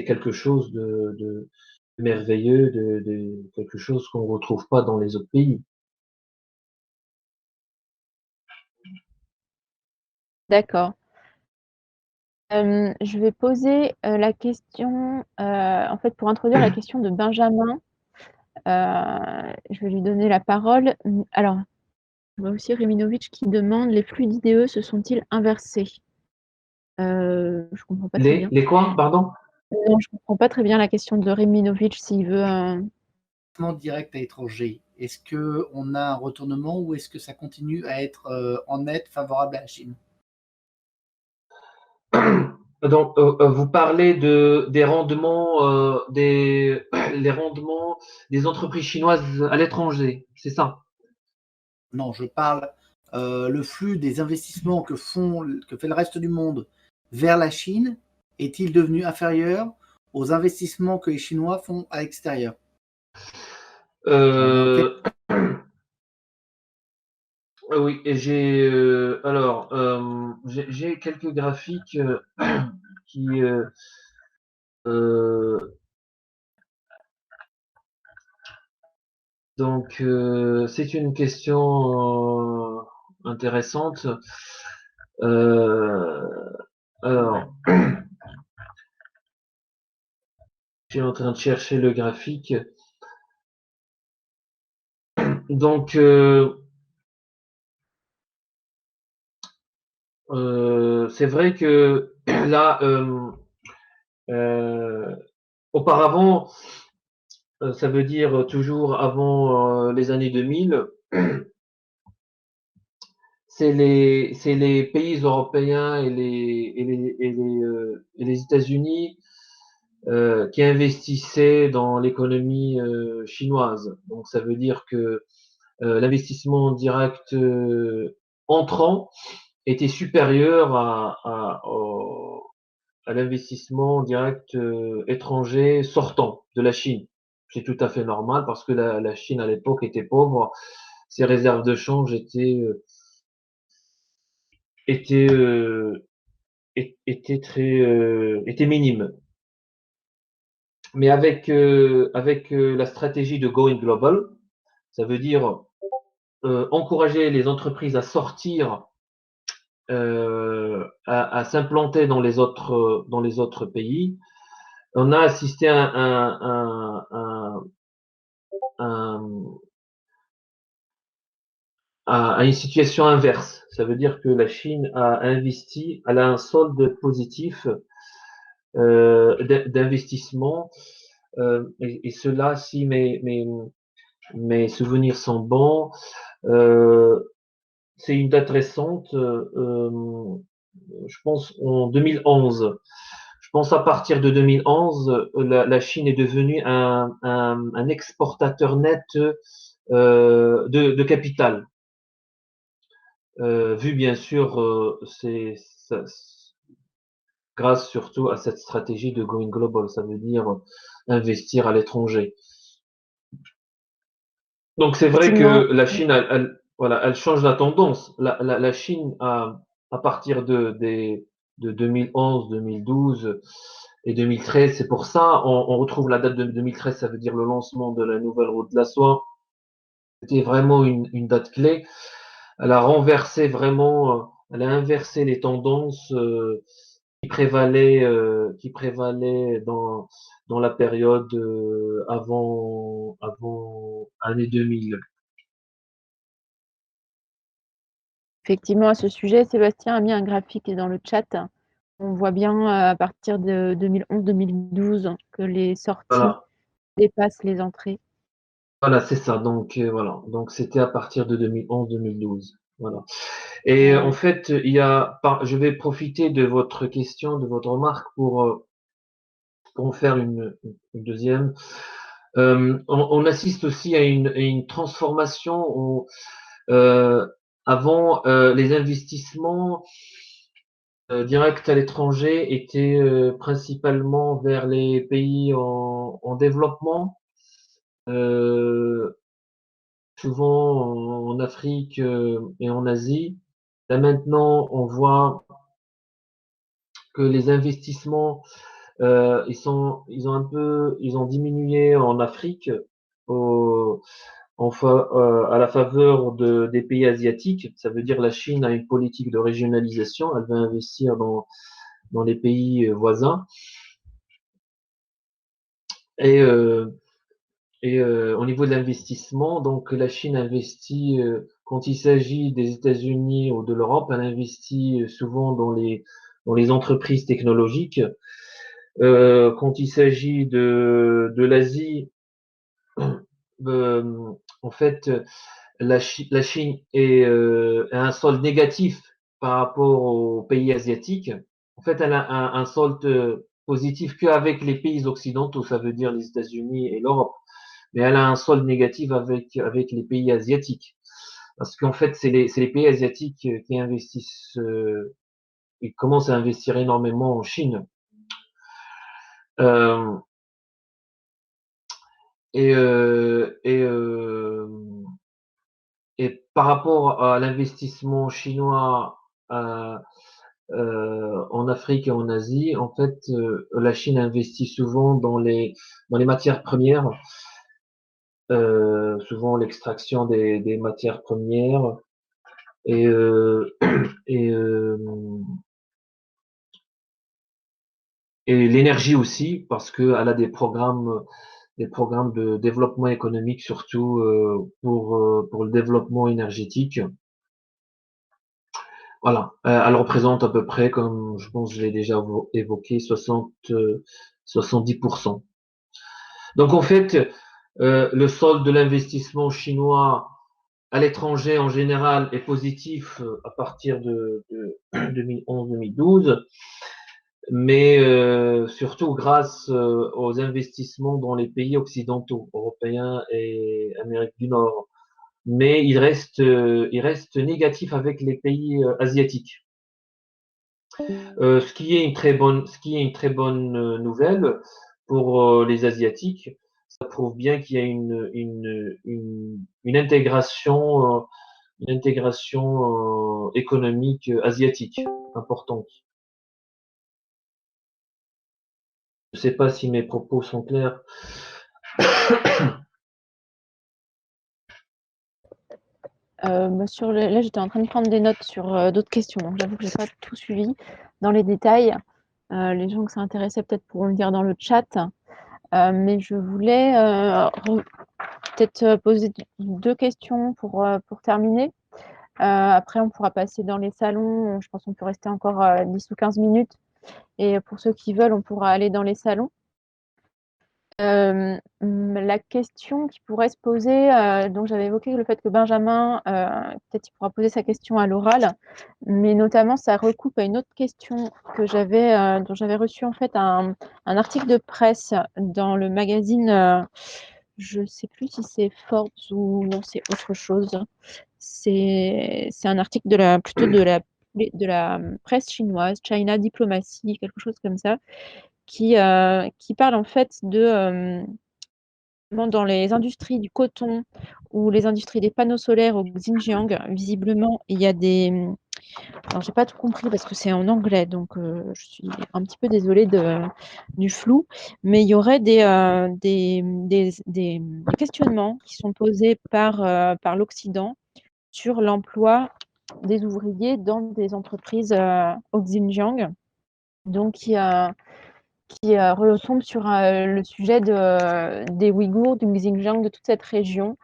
quelque chose de merveilleux, de quelque chose qu'on retrouve pas dans les autres pays. d'accord. Je vais poser la question, en fait, pour introduire la question de Benjamin, je vais lui donner la parole. Alors, je vois aussi Reminovitch qui demande: «Les flux d'IDE se sont-ils inversés?» Je comprends pas très bien. Les quoi, pardon? Non, je comprends pas très bien la question de Reminovitch s'il veut un. Direct à l'étranger, est-ce qu'on a un retournement ou est-ce que ça continue à être en net favorable à la Chine? Donc, vous parlez des rendements, les rendements des entreprises chinoises à l'étranger, c'est ça? Non, je parle le flux des investissements que fait le reste du monde vers la Chine est-il devenu inférieur aux investissements que les Chinois font à l'extérieur? Euh, oui, et j'ai quelques graphiques qui euh, donc c'est une question intéressante. Euh, alors, je suis en train de chercher le graphique. Donc, c'est vrai que là, euh, auparavant, ça veut dire toujours avant les années 2000, c'est les pays européens et les États-Unis qui investissaient dans l'économie chinoise. Donc, ça veut dire que l'investissement direct entrant était supérieur à l'investissement direct étranger sortant de la Chine. C'est tout à fait normal parce que la Chine à l'époque était pauvre, ses réserves de change étaient, euh, étaient minimes. Mais avec la stratégie de Going Global, ça veut dire encourager les entreprises à sortir, à s'implanter dans les autres pays. On a assisté un- à une situation inverse. Ça veut dire que la Chine a investi, elle a un solde positif d'investissement. Et cela, si mes souvenirs sont bons, euh, c'est une date récente, je pense en 2011. Je pense à partir de 2011, la Chine est devenue un exportateur net de capital. Vu bien sûr, grâce surtout à cette stratégie de going global, ça veut dire investir à l'étranger. Donc c'est vrai Effectivement, que la Chine, voilà, elle change la tendance. La Chine, à partir de 2011, 2012 et 2013, c'est pour ça, on retrouve la date de 2013, ça veut dire le lancement de la nouvelle route de la soie. C'était vraiment une date clé. Elle a renversé vraiment, elle a inversé les tendances qui prévalaient dans la période avant années 2000. Effectivement, à ce sujet, Sébastien a mis un graphique dans le chat. On voit bien à partir de 2011-2012 que les sorties Voilà, dépassent les entrées. voilà, c'est ça. Donc voilà, donc c'était à partir de 2011-2012. Voilà. Et en fait, je vais profiter de votre question, de votre remarque pour en faire une deuxième. On assiste aussi à une transformation où, avant, les investissements directs à l'étranger étaient principalement vers les pays en développement, euh, souvent en Afrique et en Asie. Là maintenant, on voit que les investissements ils ont diminué en Afrique au, à la faveur des pays asiatiques. Ça veut dire la Chine a une politique de régionalisation. Elle va investir dans les pays voisins. Et, au niveau de l'investissement, donc la Chine investit quand il s'agit des États-Unis ou de l'Europe, elle investit souvent dans les entreprises technologiques. Quand il s'agit de l'Asie, en fait, la Chine a un solde négatif par rapport aux pays asiatiques. En fait, elle a un solde positif qu'avec les pays occidentaux, ça veut dire les États-Unis et l'Europe. Mais elle a un solde négatif avec les pays asiatiques. Parce qu'en fait, c'est les pays asiatiques qui investissent, ils commencent à investir énormément en Chine. Euh, et, euh, et, euh, et par rapport à l'investissement chinois en Afrique et en Asie, en fait, la Chine investit souvent dans les matières premières, souvent l'extraction des matières premières et, et, euh, et l'énergie aussi, parce qu'elle a des programmes de développement économique, surtout pour le développement énergétique. Voilà, elle représente à peu près, comme je pense que je l'ai déjà évoqué, 70%. Donc en fait, le solde de l'investissement chinois à l'étranger en général est positif à partir de 2011-2012, mais surtout grâce aux investissements dans les pays occidentaux, européens et Amérique du Nord. Mais il reste négatif avec les pays asiatiques. Ce qui est une très bonne nouvelle pour les Asiatiques. Ça prouve bien qu'il y a une intégration économique asiatique importante. Je ne sais pas si mes propos sont clairs. Là, j'étais en train de prendre des notes sur d'autres questions. Donc, j'avoue que je n'ai pas tout suivi dans les détails. Les gens que ça intéressait peut-être pourront le dire dans le chat. Mais je voulais peut-être poser deux questions pour terminer. Après, on pourra passer dans les salons. Je pense qu'on peut rester encore 10 ou 15 minutes. Et pour ceux qui veulent, on pourra aller dans les salons. La question qui pourrait se poser, donc j'avais évoqué le fait que Benjamin, peut-être il pourra poser sa question à l'oral, mais notamment ça recoupe à une autre question que dont j'avais reçu en fait un article de presse dans le magazine, je ne sais plus si c'est Forbes ou non, c'est autre chose. C'est un article plutôt de la presse chinoise, China Diplomacy, quelque chose comme ça, qui parle en fait dans les industries du coton ou les industries des panneaux solaires au Xinjiang. Visiblement, il y a des... Alors, j'ai pas tout compris parce que c'est en anglais, donc je suis un petit peu désolée du flou, mais il y aurait des questionnements qui sont posés par l'Occident sur l'emploi des ouvriers dans des entreprises au Xinjiang. Donc, qui retombe sur le sujet des Ouïghours, du Xinjiang, de toute cette région.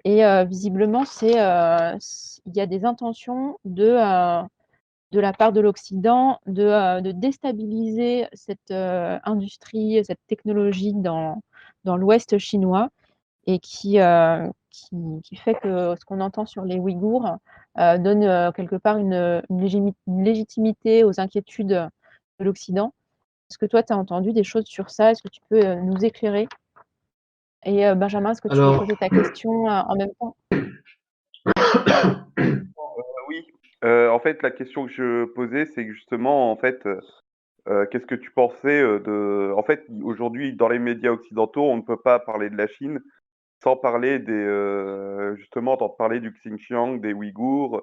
Et visiblement, il y a des intentions de la part de l'Occident de déstabiliser cette industrie, cette technologie dans l'Ouest chinois, et qui fait que ce qu'on entend sur les Ouïghours donne quelque part une légitimité aux inquiétudes de l'Occident. Est-ce que toi, tu as entendu des choses sur ça? Est-ce que tu peux nous éclairer? Et Benjamin, est-ce que tu veux Alors, poser ta question en même temps? Oui, en fait, la question que je posais, c'est que justement, en fait, qu'est-ce que tu pensais de... En fait, aujourd'hui, dans les médias occidentaux, on ne peut pas parler de la Chine sans parler justement, entendre parler du Xinjiang, des Ouïghours,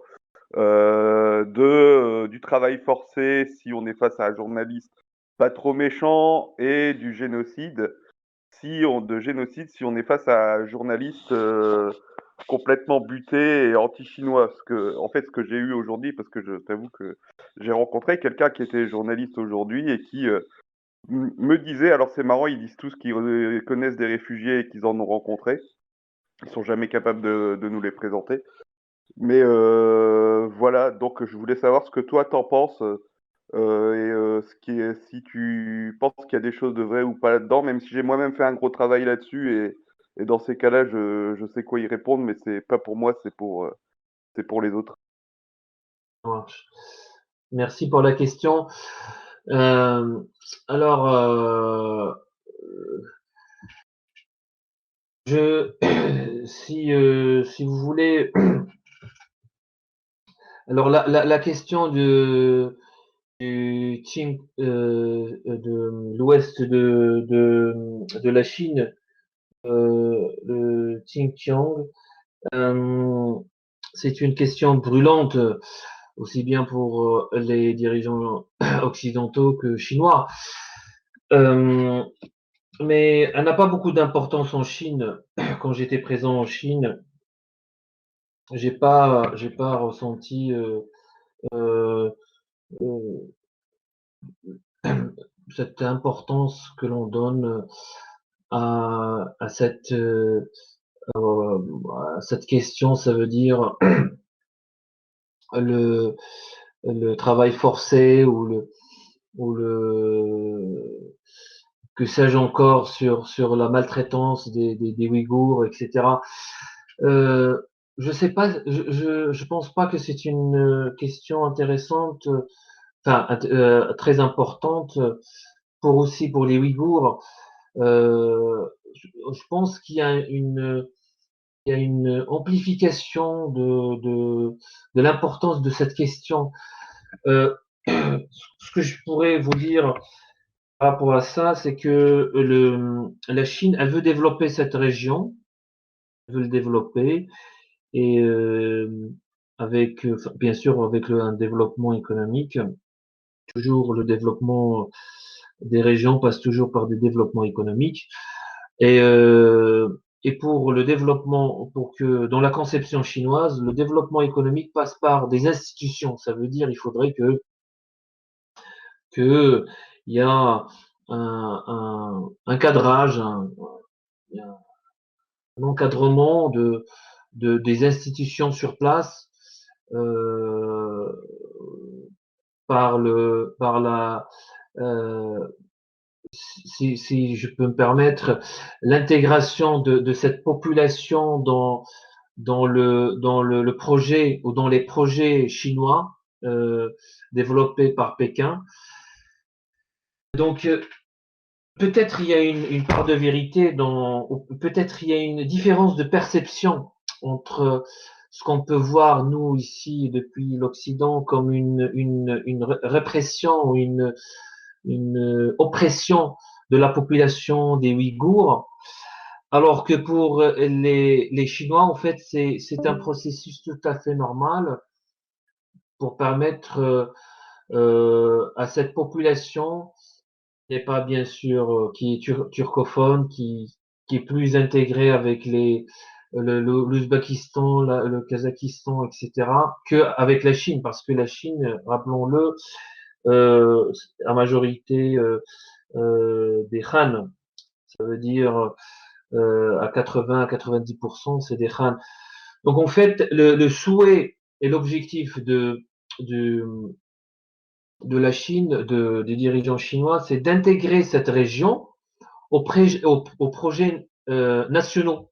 du travail forcé si on est face à un journaliste pas trop méchant, et du génocide si on est face à un journaliste complètement buté et anti-chinois. En fait, ce que j'ai eu aujourd'hui, parce que je t'avoue que j'ai rencontré quelqu'un qui était journaliste aujourd'hui et qui me disait, alors c'est marrant, ils disent tous qu'ils connaissent des réfugiés et qu'ils en ont rencontrés. Ils sont jamais capables de nous les présenter. Mais voilà, donc je voulais savoir ce que toi t'en penses, si tu penses qu'il y a des choses de vrai ou pas là-dedans, même si j'ai moi-même fait un gros travail là-dessus, et dans ces cas-là, je sais quoi y répondre, mais c'est pas pour moi, c'est pour les autres. ça marche. Merci pour la question. Euh, alors, si vous voulez, alors la question du de l'ouest de la Chine, le Xinjiang, c'est une question brûlante, aussi bien pour les dirigeants occidentaux que chinois. Mais elle n'a pas beaucoup d'importance en Chine. Quand j'étais présent en Chine, j'ai pas ressenti euh, euh, cette importance que l'on donne à cette question. Ça veut dire le, le travail forcé ou le que sais-je encore sur la maltraitance des Ouïghours, etc. Euh, je sais pas, je pense pas que c'est une question intéressante, très importante pour les Ouïghours. Je pense il y a une amplification de l'importance de cette question. Euh, ce que je pourrais vous dire par rapport à ça, c'est que la Chine, elle veut développer cette région, elle veut le développer, et bien sûr, avec un développement économique, toujours le développement des régions passe toujours par des développements économiques. Et, et pour le développement, pour que dans la conception chinoise, le développement économique passe par des institutions. Ça veut dire il faudrait que il y a un cadrage, un encadrement des institutions sur place euh, par la si je peux me permettre, l'intégration de cette population dans le projet ou dans les projets chinois développés par Pékin. Donc, peut-être il y a une part de vérité ou peut-être il y a une différence de perception entre ce qu'on peut voir, nous, ici, depuis l'Occident, comme une répression ou une oppression de la population des Ouïghours, alors que pour les Chinois, en fait, c'est un processus tout à fait normal pour permettre à cette population, qui n'est pas bien sûr, qui est turcophone, qui est plus intégrée avec l'Ouzbékistan, le Kazakhstan, etc., que avec la Chine, parce que la Chine, rappelons-le, la majorité des Han. Ça veut dire à 80 à 90%, c'est des Han. Donc en fait, le souhait et l'objectif de la Chine, des dirigeants chinois, c'est d'intégrer cette région aux projets nationaux.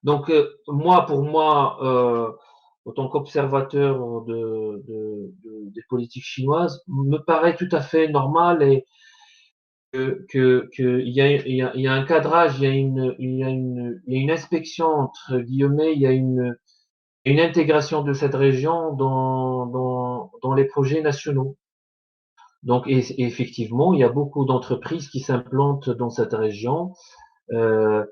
Donc pour moi, en tant qu'observateur des politiques chinoises, me paraît tout à fait normal et il y a un cadrage, il y a une inspection entre guillemets, il y a une intégration de cette région dans les projets nationaux. Donc et effectivement, il y a beaucoup d'entreprises qui s'implantent dans cette région. Euh,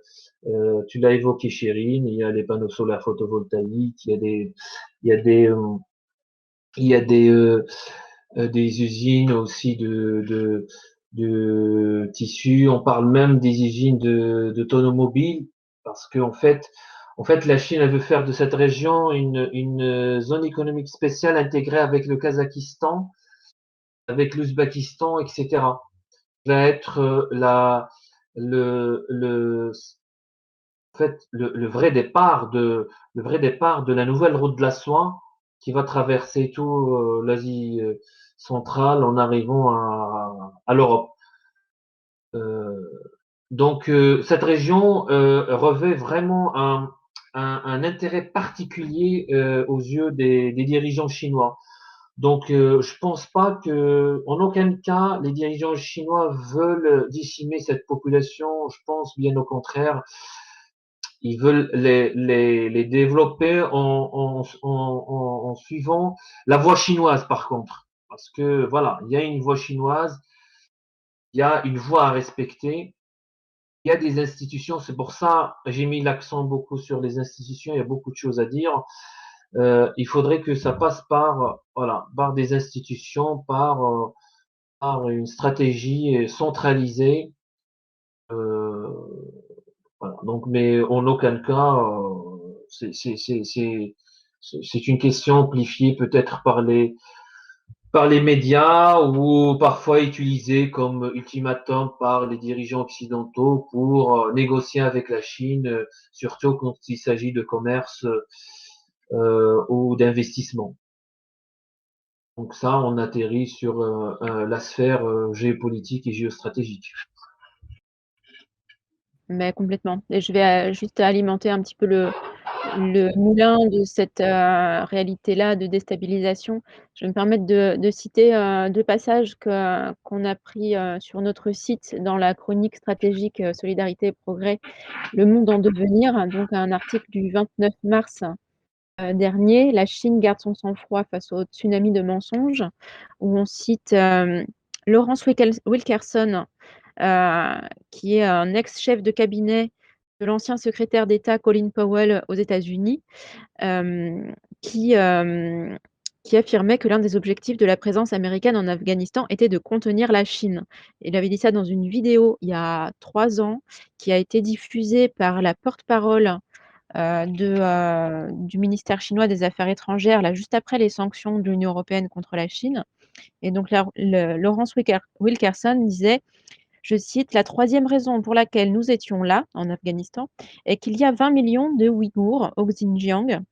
Tu l'as évoqué, Chérine, il y a les panneaux solaires photovoltaïques, il y a des, il y a des usines aussi de tissus. On parle même des usines d'automobiles parce que en fait, la Chine elle veut faire de cette région une zone économique spéciale intégrée avec le Kazakhstan, avec l'Ouzbékistan, etc. Ça va être le en fait, le vrai départ de la nouvelle route de la soie qui va traverser tout l'Asie centrale en arrivant à l'Europe. Donc cette région revêt vraiment un intérêt particulier aux yeux des dirigeants chinois. Donc je pense pas que, en aucun cas, les dirigeants chinois veulent décimer cette population. Je pense bien au contraire. Ils veulent les développer en suivant la voie chinoise, par contre. Parce que, voilà, il y a une voie chinoise, il y a une voie à respecter, il y a des institutions. C'est pour ça que j'ai mis l'accent beaucoup sur les institutions. Il y a beaucoup de choses à dire. Il faudrait que ça passe par des institutions, par une stratégie centralisée. Euh, Voilà. Donc, mais en aucun cas, c'est une question amplifiée peut-être par les médias ou parfois utilisée comme ultimatum par les dirigeants occidentaux pour négocier avec la Chine, surtout quand il s'agit de commerce ou d'investissement. Donc ça, on atterrit sur la sphère géopolitique et géostratégique. Mais complètement. Et je vais juste alimenter un petit peu le moulin de cette réalité-là de déstabilisation. Je vais me permettre de citer 2 passages qu'on a pris sur notre site dans la chronique stratégique Solidarité et Progrès, Le monde en devenir, donc un article du 29 mars dernier. La Chine garde son sang-froid face au tsunami de mensonges, où on cite Lawrence Wilkerson, qui est un ex-chef de cabinet de l'ancien secrétaire d'État Colin Powell aux États-Unis, qui affirmait que l'un des objectifs de la présence américaine en Afghanistan était de contenir la Chine. Il avait dit ça dans une vidéo il y a 3 ans, qui a été diffusée par la porte-parole du ministère chinois des Affaires étrangères, là, juste après les sanctions de l'Union européenne contre la Chine. Et donc Lawrence Wilkerson disait, je cite: «La troisième raison pour laquelle nous étions là, en Afghanistan, est qu'il y a 20 millions de Ouïghours au Xinjiang»,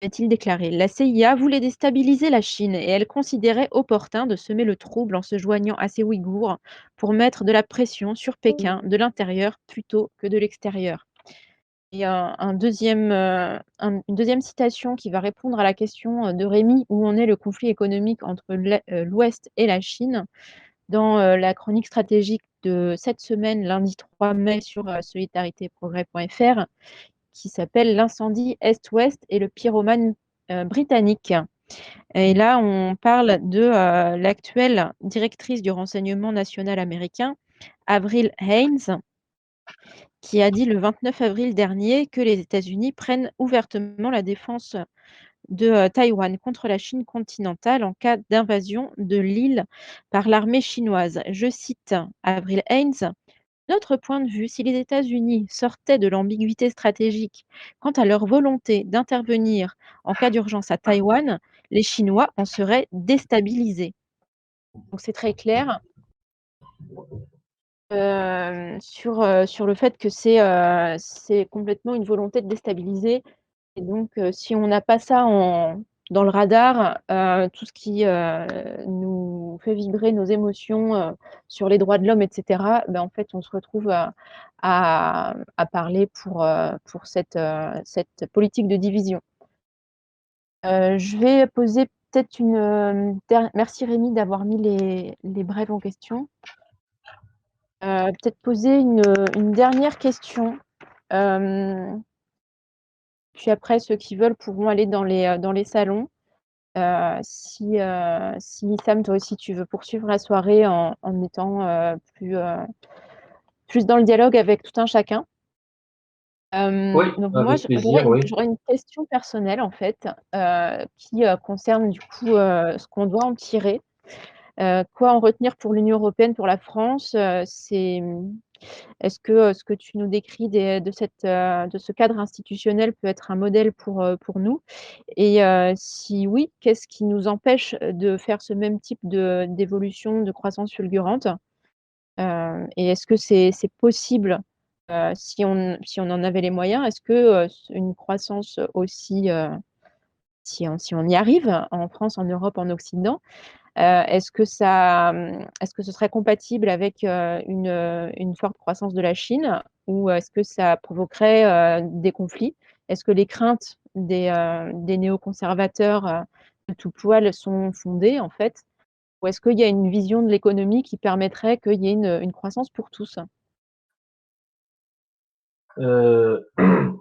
a-t-il déclaré. La CIA voulait déstabiliser la Chine et elle considérait opportun de semer le trouble en se joignant à ces Ouïghours pour mettre de la pression sur Pékin de l'intérieur plutôt que de l'extérieur. Et une deuxième citation qui va répondre à la question de Rémi, où en est le conflit économique entre l'Ouest et la Chine. Dans la chronique stratégique de cette semaine, lundi 3 mai, sur solidaritéprogrès.fr, qui s'appelle «L'incendie Est-Ouest et le pyromane britannique». Et là, on parle de l'actuelle directrice du renseignement national américain, Avril Haines, qui a dit le 29 avril dernier que les États-Unis prennent ouvertement la défense de Taïwan contre la Chine continentale en cas d'invasion de l'île par l'armée chinoise. Je cite Avril Haines: «Notre point de vue, si les États-Unis sortaient de l'ambiguïté stratégique quant à leur volonté d'intervenir en cas d'urgence à Taïwan, les Chinois en seraient déstabilisés». Donc c'est très clair. Sur le fait que c'est complètement une volonté de déstabiliser et donc si on n'a pas ça dans le radar, tout ce qui, nous fait vibrer nos émotions, sur les droits de l'homme et cetera, en fait, on se retrouve à parler pour cette politique de division. Je vais poser peut-être merci Rémi d'avoir mis les brèves en question. Peut-être poser une dernière question. Puis après, ceux qui veulent pourront aller dans les salons. Si Sam, toi aussi, tu veux poursuivre la soirée en étant plus dans le dialogue avec tout un chacun. Oui, Donc moi, avec plaisir, j'aurais une question personnelle, en fait, qui concerne du coup ce qu'on doit en tirer. Quoi en retenir pour l'Union européenne, pour la France? Est-ce que ce que tu nous décris de ce cadre institutionnel peut être un modèle pour nous? Et si oui, qu'est-ce qui nous empêche de faire ce même type d'évolution, de croissance fulgurante? Et est-ce que c'est possible, si on en avait les moyens? Est-ce que, une croissance aussi, si on y arrive en France, en Europe, en Occident, est-ce que ce serait compatible avec, une forte croissance de la Chine? Ou est-ce que ça provoquerait, des conflits? Est-ce que les craintes des néoconservateurs, de tout poil sont fondées, en fait? Ou est-ce qu'il y a une vision de l'économie qui permettrait qu'il y ait une croissance pour tous?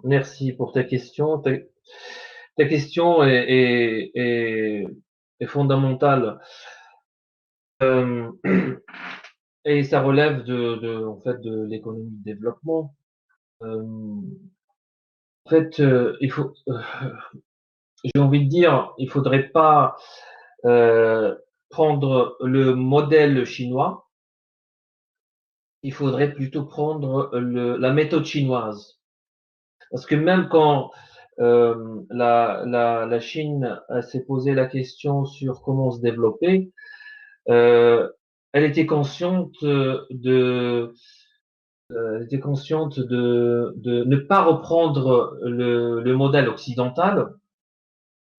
Merci pour ta question. Ta question est fondamentale. Et ça relève en fait, de l'économie de développement. En fait, j'ai envie de dire, il faudrait pas prendre le modèle chinois. Il faudrait plutôt prendre la méthode chinoise. Parce que même quand la Chine s'est posé la question sur comment se développer, elle était consciente de ne pas reprendre le modèle occidental.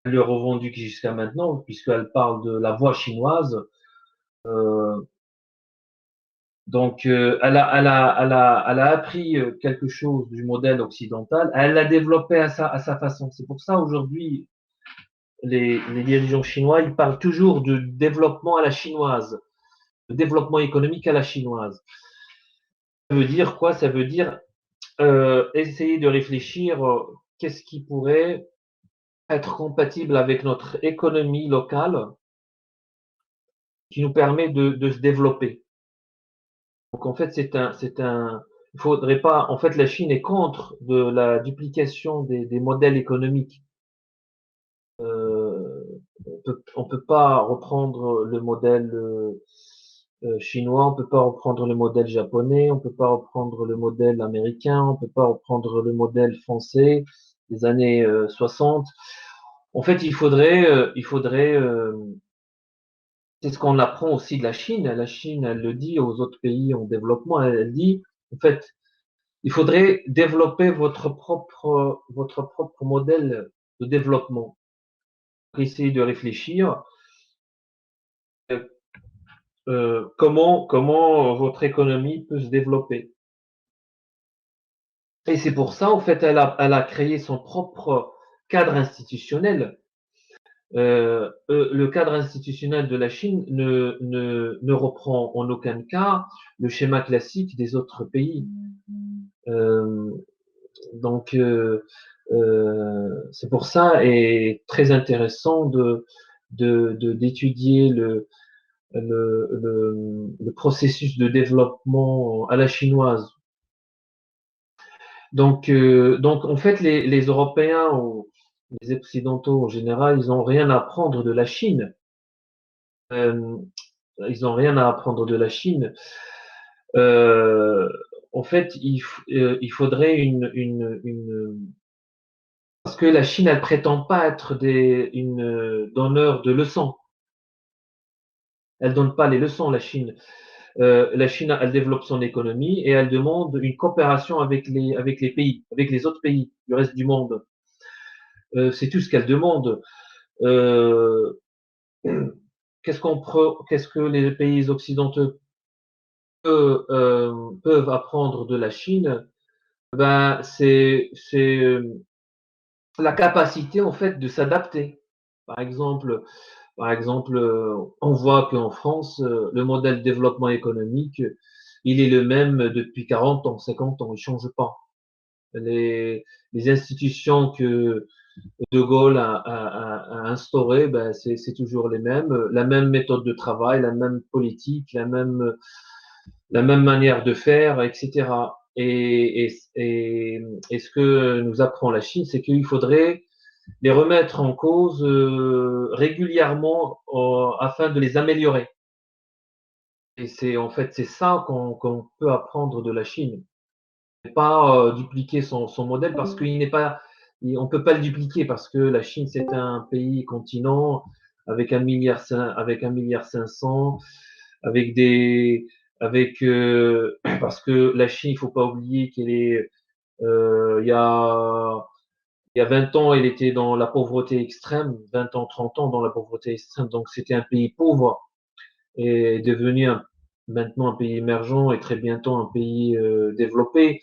Elle le revendique jusqu'à maintenant, puisqu'elle parle de la voie chinoise. Euh, donc, elle a appris quelque chose du modèle occidental. Elle l'a développé à sa façon. C'est pour ça aujourd'hui, les dirigeants chinois, ils parlent toujours de développement à la chinoise, de développement économique à la chinoise. Ça veut dire quoi? Ça veut dire essayer de réfléchir qu'est-ce qui pourrait être compatible avec notre économie locale qui nous permet de se développer. Donc en fait, il faudrait pas. En fait, la Chine est contre de la duplication des modèles économiques. On peut pas reprendre le modèle chinois, on peut pas reprendre le modèle japonais, on peut pas reprendre le modèle américain, on peut pas reprendre le modèle français des années 60. En fait, c'est ce qu'on apprend aussi de la Chine. La Chine, elle le dit aux autres pays en développement, elle dit, en fait, il faudrait développer votre propre modèle de développement. Essayer de réfléchir comment votre économie peut se développer. Et c'est pour ça, en fait, elle a créé son propre cadre institutionnel. Le cadre institutionnel de la Chine ne reprend en aucun cas le schéma classique des autres pays. Donc, c'est pour ça et très intéressant d'étudier le processus de développement à la chinoise. Donc en fait, les Européens ou les Occidentaux en général, ils n'ont rien à apprendre de la Chine. Ils n'ont rien à apprendre de la Chine. En fait, il faudrait parce que la Chine, elle prétend pas être une donneur de leçons. Elle donne pas les leçons, la Chine. La Chine, elle développe son économie et elle demande une coopération avec les pays, avec les autres pays du reste du monde. C'est tout ce qu'elle demande. Euh, qu'est-ce que les pays occidentaux peuvent apprendre de la Chine? Ben, c'est la capacité en fait de s'adapter. Par exemple, on voit qu'en France, le modèle de développement économique, il est le même depuis 40 ans, 50 ans, il change pas. Les institutions que De Gaulle a instaurées, ben, c'est toujours les mêmes, la même méthode de travail, la même politique, la même manière de faire, etc. Et ce que nous apprend la Chine, c'est qu'il faudrait les remettre en cause régulièrement afin de les améliorer. Et c'est en fait c'est ça qu'on peut apprendre de la Chine. Et pas dupliquer son modèle parce qu'il n'est pas, on peut pas le dupliquer parce que la Chine c'est un pays continent avec 1,5 milliard, avec des, avec parce que la Chine, il faut pas oublier qu'elle est, il y a 20 ans, elle était dans la pauvreté extrême, 20 ans, 30 ans dans la pauvreté extrême, donc c'était un pays pauvre et est devenu maintenant un pays émergent et très bientôt un pays développé.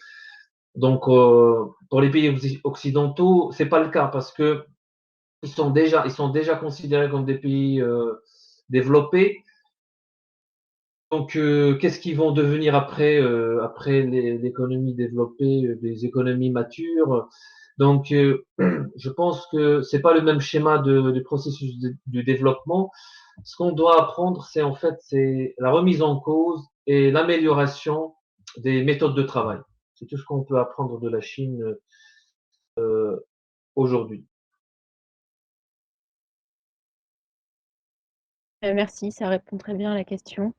Donc, pour les pays occidentaux, c'est pas le cas parce que ils sont déjà considérés comme des pays développés. Donc, qu'est-ce qu'ils vont devenir après, après l'économie développée, des économies matures? Donc, je pense que c'est pas le même schéma de processus de développement. Ce qu'on doit apprendre, c'est en fait, c'est la remise en cause et l'amélioration des méthodes de travail. C'est tout ce qu'on peut apprendre de la Chine aujourd'hui. Merci, ça répond très bien à la question.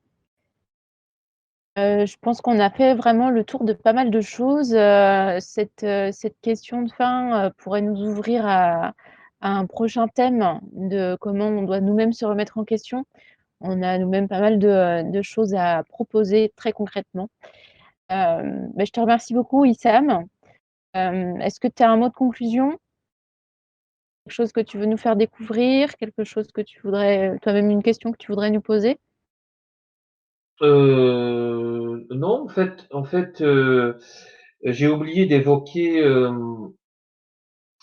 Je pense qu'on a fait vraiment le tour de pas mal de choses. Cette question de fin pourrait nous ouvrir à un prochain thème de comment on doit nous-mêmes se remettre en question. On a nous-mêmes pas mal de choses à proposer très concrètement. Je te remercie beaucoup, Issam. Est-ce que tu as un mot de conclusion? Quelque chose que tu veux nous faire découvrir? Quelque chose que tu voudrais, toi-même une question que tu voudrais nous poser? Non, j'ai oublié d'évoquer.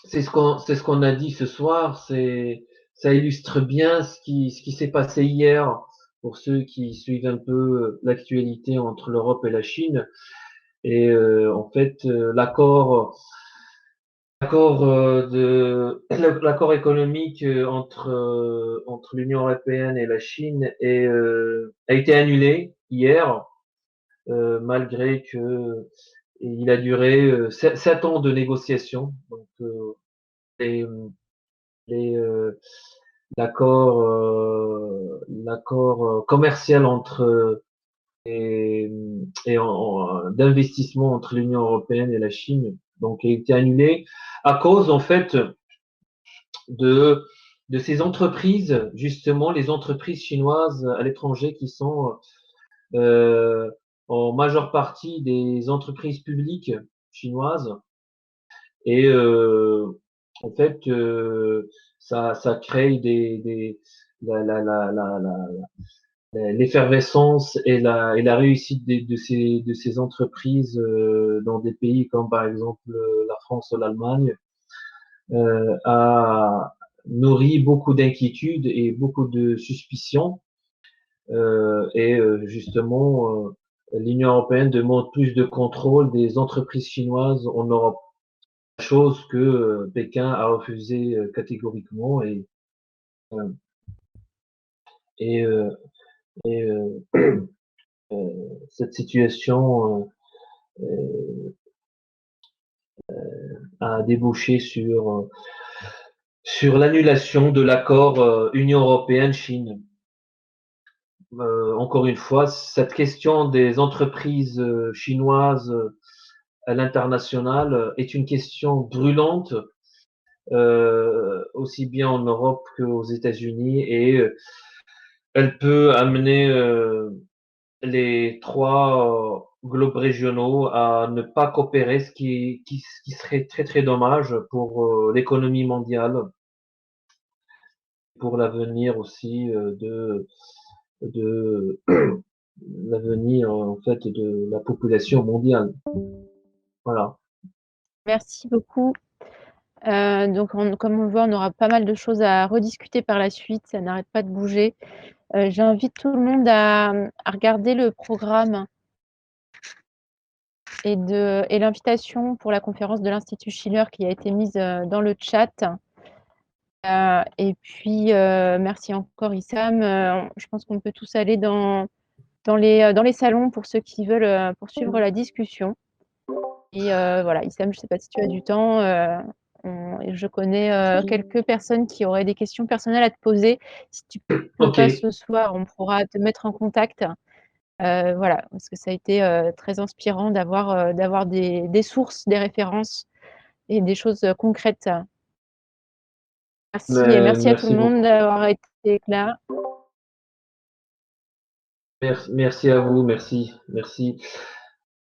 C'est ce qu'on a dit ce soir. Ça illustre bien ce qui s'est passé hier pour ceux qui suivent un peu l'actualité entre l'Europe et la Chine. Et l'accord économique entre l'Union européenne et la Chine a été annulé hier, malgré que il a duré 7 ans de négociations. Donc les, les, l'accord commercial entre et, d'investissement entre l'Union européenne et la Chine, donc a été annulé à cause en fait de de ces entreprises, justement les entreprises chinoises à l'étranger qui sont euh, en majeure partie des entreprises publiques chinoises et en fait ça crée l'effervescence et la réussite de ces entreprises dans des pays comme par exemple la France ou l'Allemagne a nourri beaucoup d'inquiétudes et beaucoup de suspicions. Justement, l'Union européenne demande plus de contrôle des entreprises chinoises en Europe, chose que Pékin a refusé catégoriquement euh, et, euh, et cette situation a débouché sur l'annulation de l'accord Union européenne-Chine. Encore une fois, cette question des entreprises chinoises à l'international est une question brûlante, aussi bien en Europe qu'aux États-Unis, et elle peut amener les 3 globes régionaux à ne pas coopérer, ce qui serait très très dommage pour l'économie mondiale, pour l'avenir aussi de l'avenir en fait de la population mondiale. Voilà. Merci beaucoup. Donc comme on le voit, on aura pas mal de choses à rediscuter par la suite, ça n'arrête pas de bouger. J'invite tout le monde à regarder le programme et l'invitation pour la conférence de l'Institut Schiller qui a été mise dans le chat. Et puis, merci encore Issam. Je pense qu'on peut tous aller dans les salons pour ceux qui veulent poursuivre la discussion. Et voilà, Issam, je ne sais pas si tu as du temps. Je connais quelques personnes qui auraient des questions personnelles à te poser. Si tu ne peux Ok, pas ce soir, on pourra te mettre en contact. Voilà, parce que ça a été très inspirant d'avoir des sources, des références et des choses concrètes. Merci et merci à tout le merci monde beaucoup. d'avoir été là. Merci à vous, merci.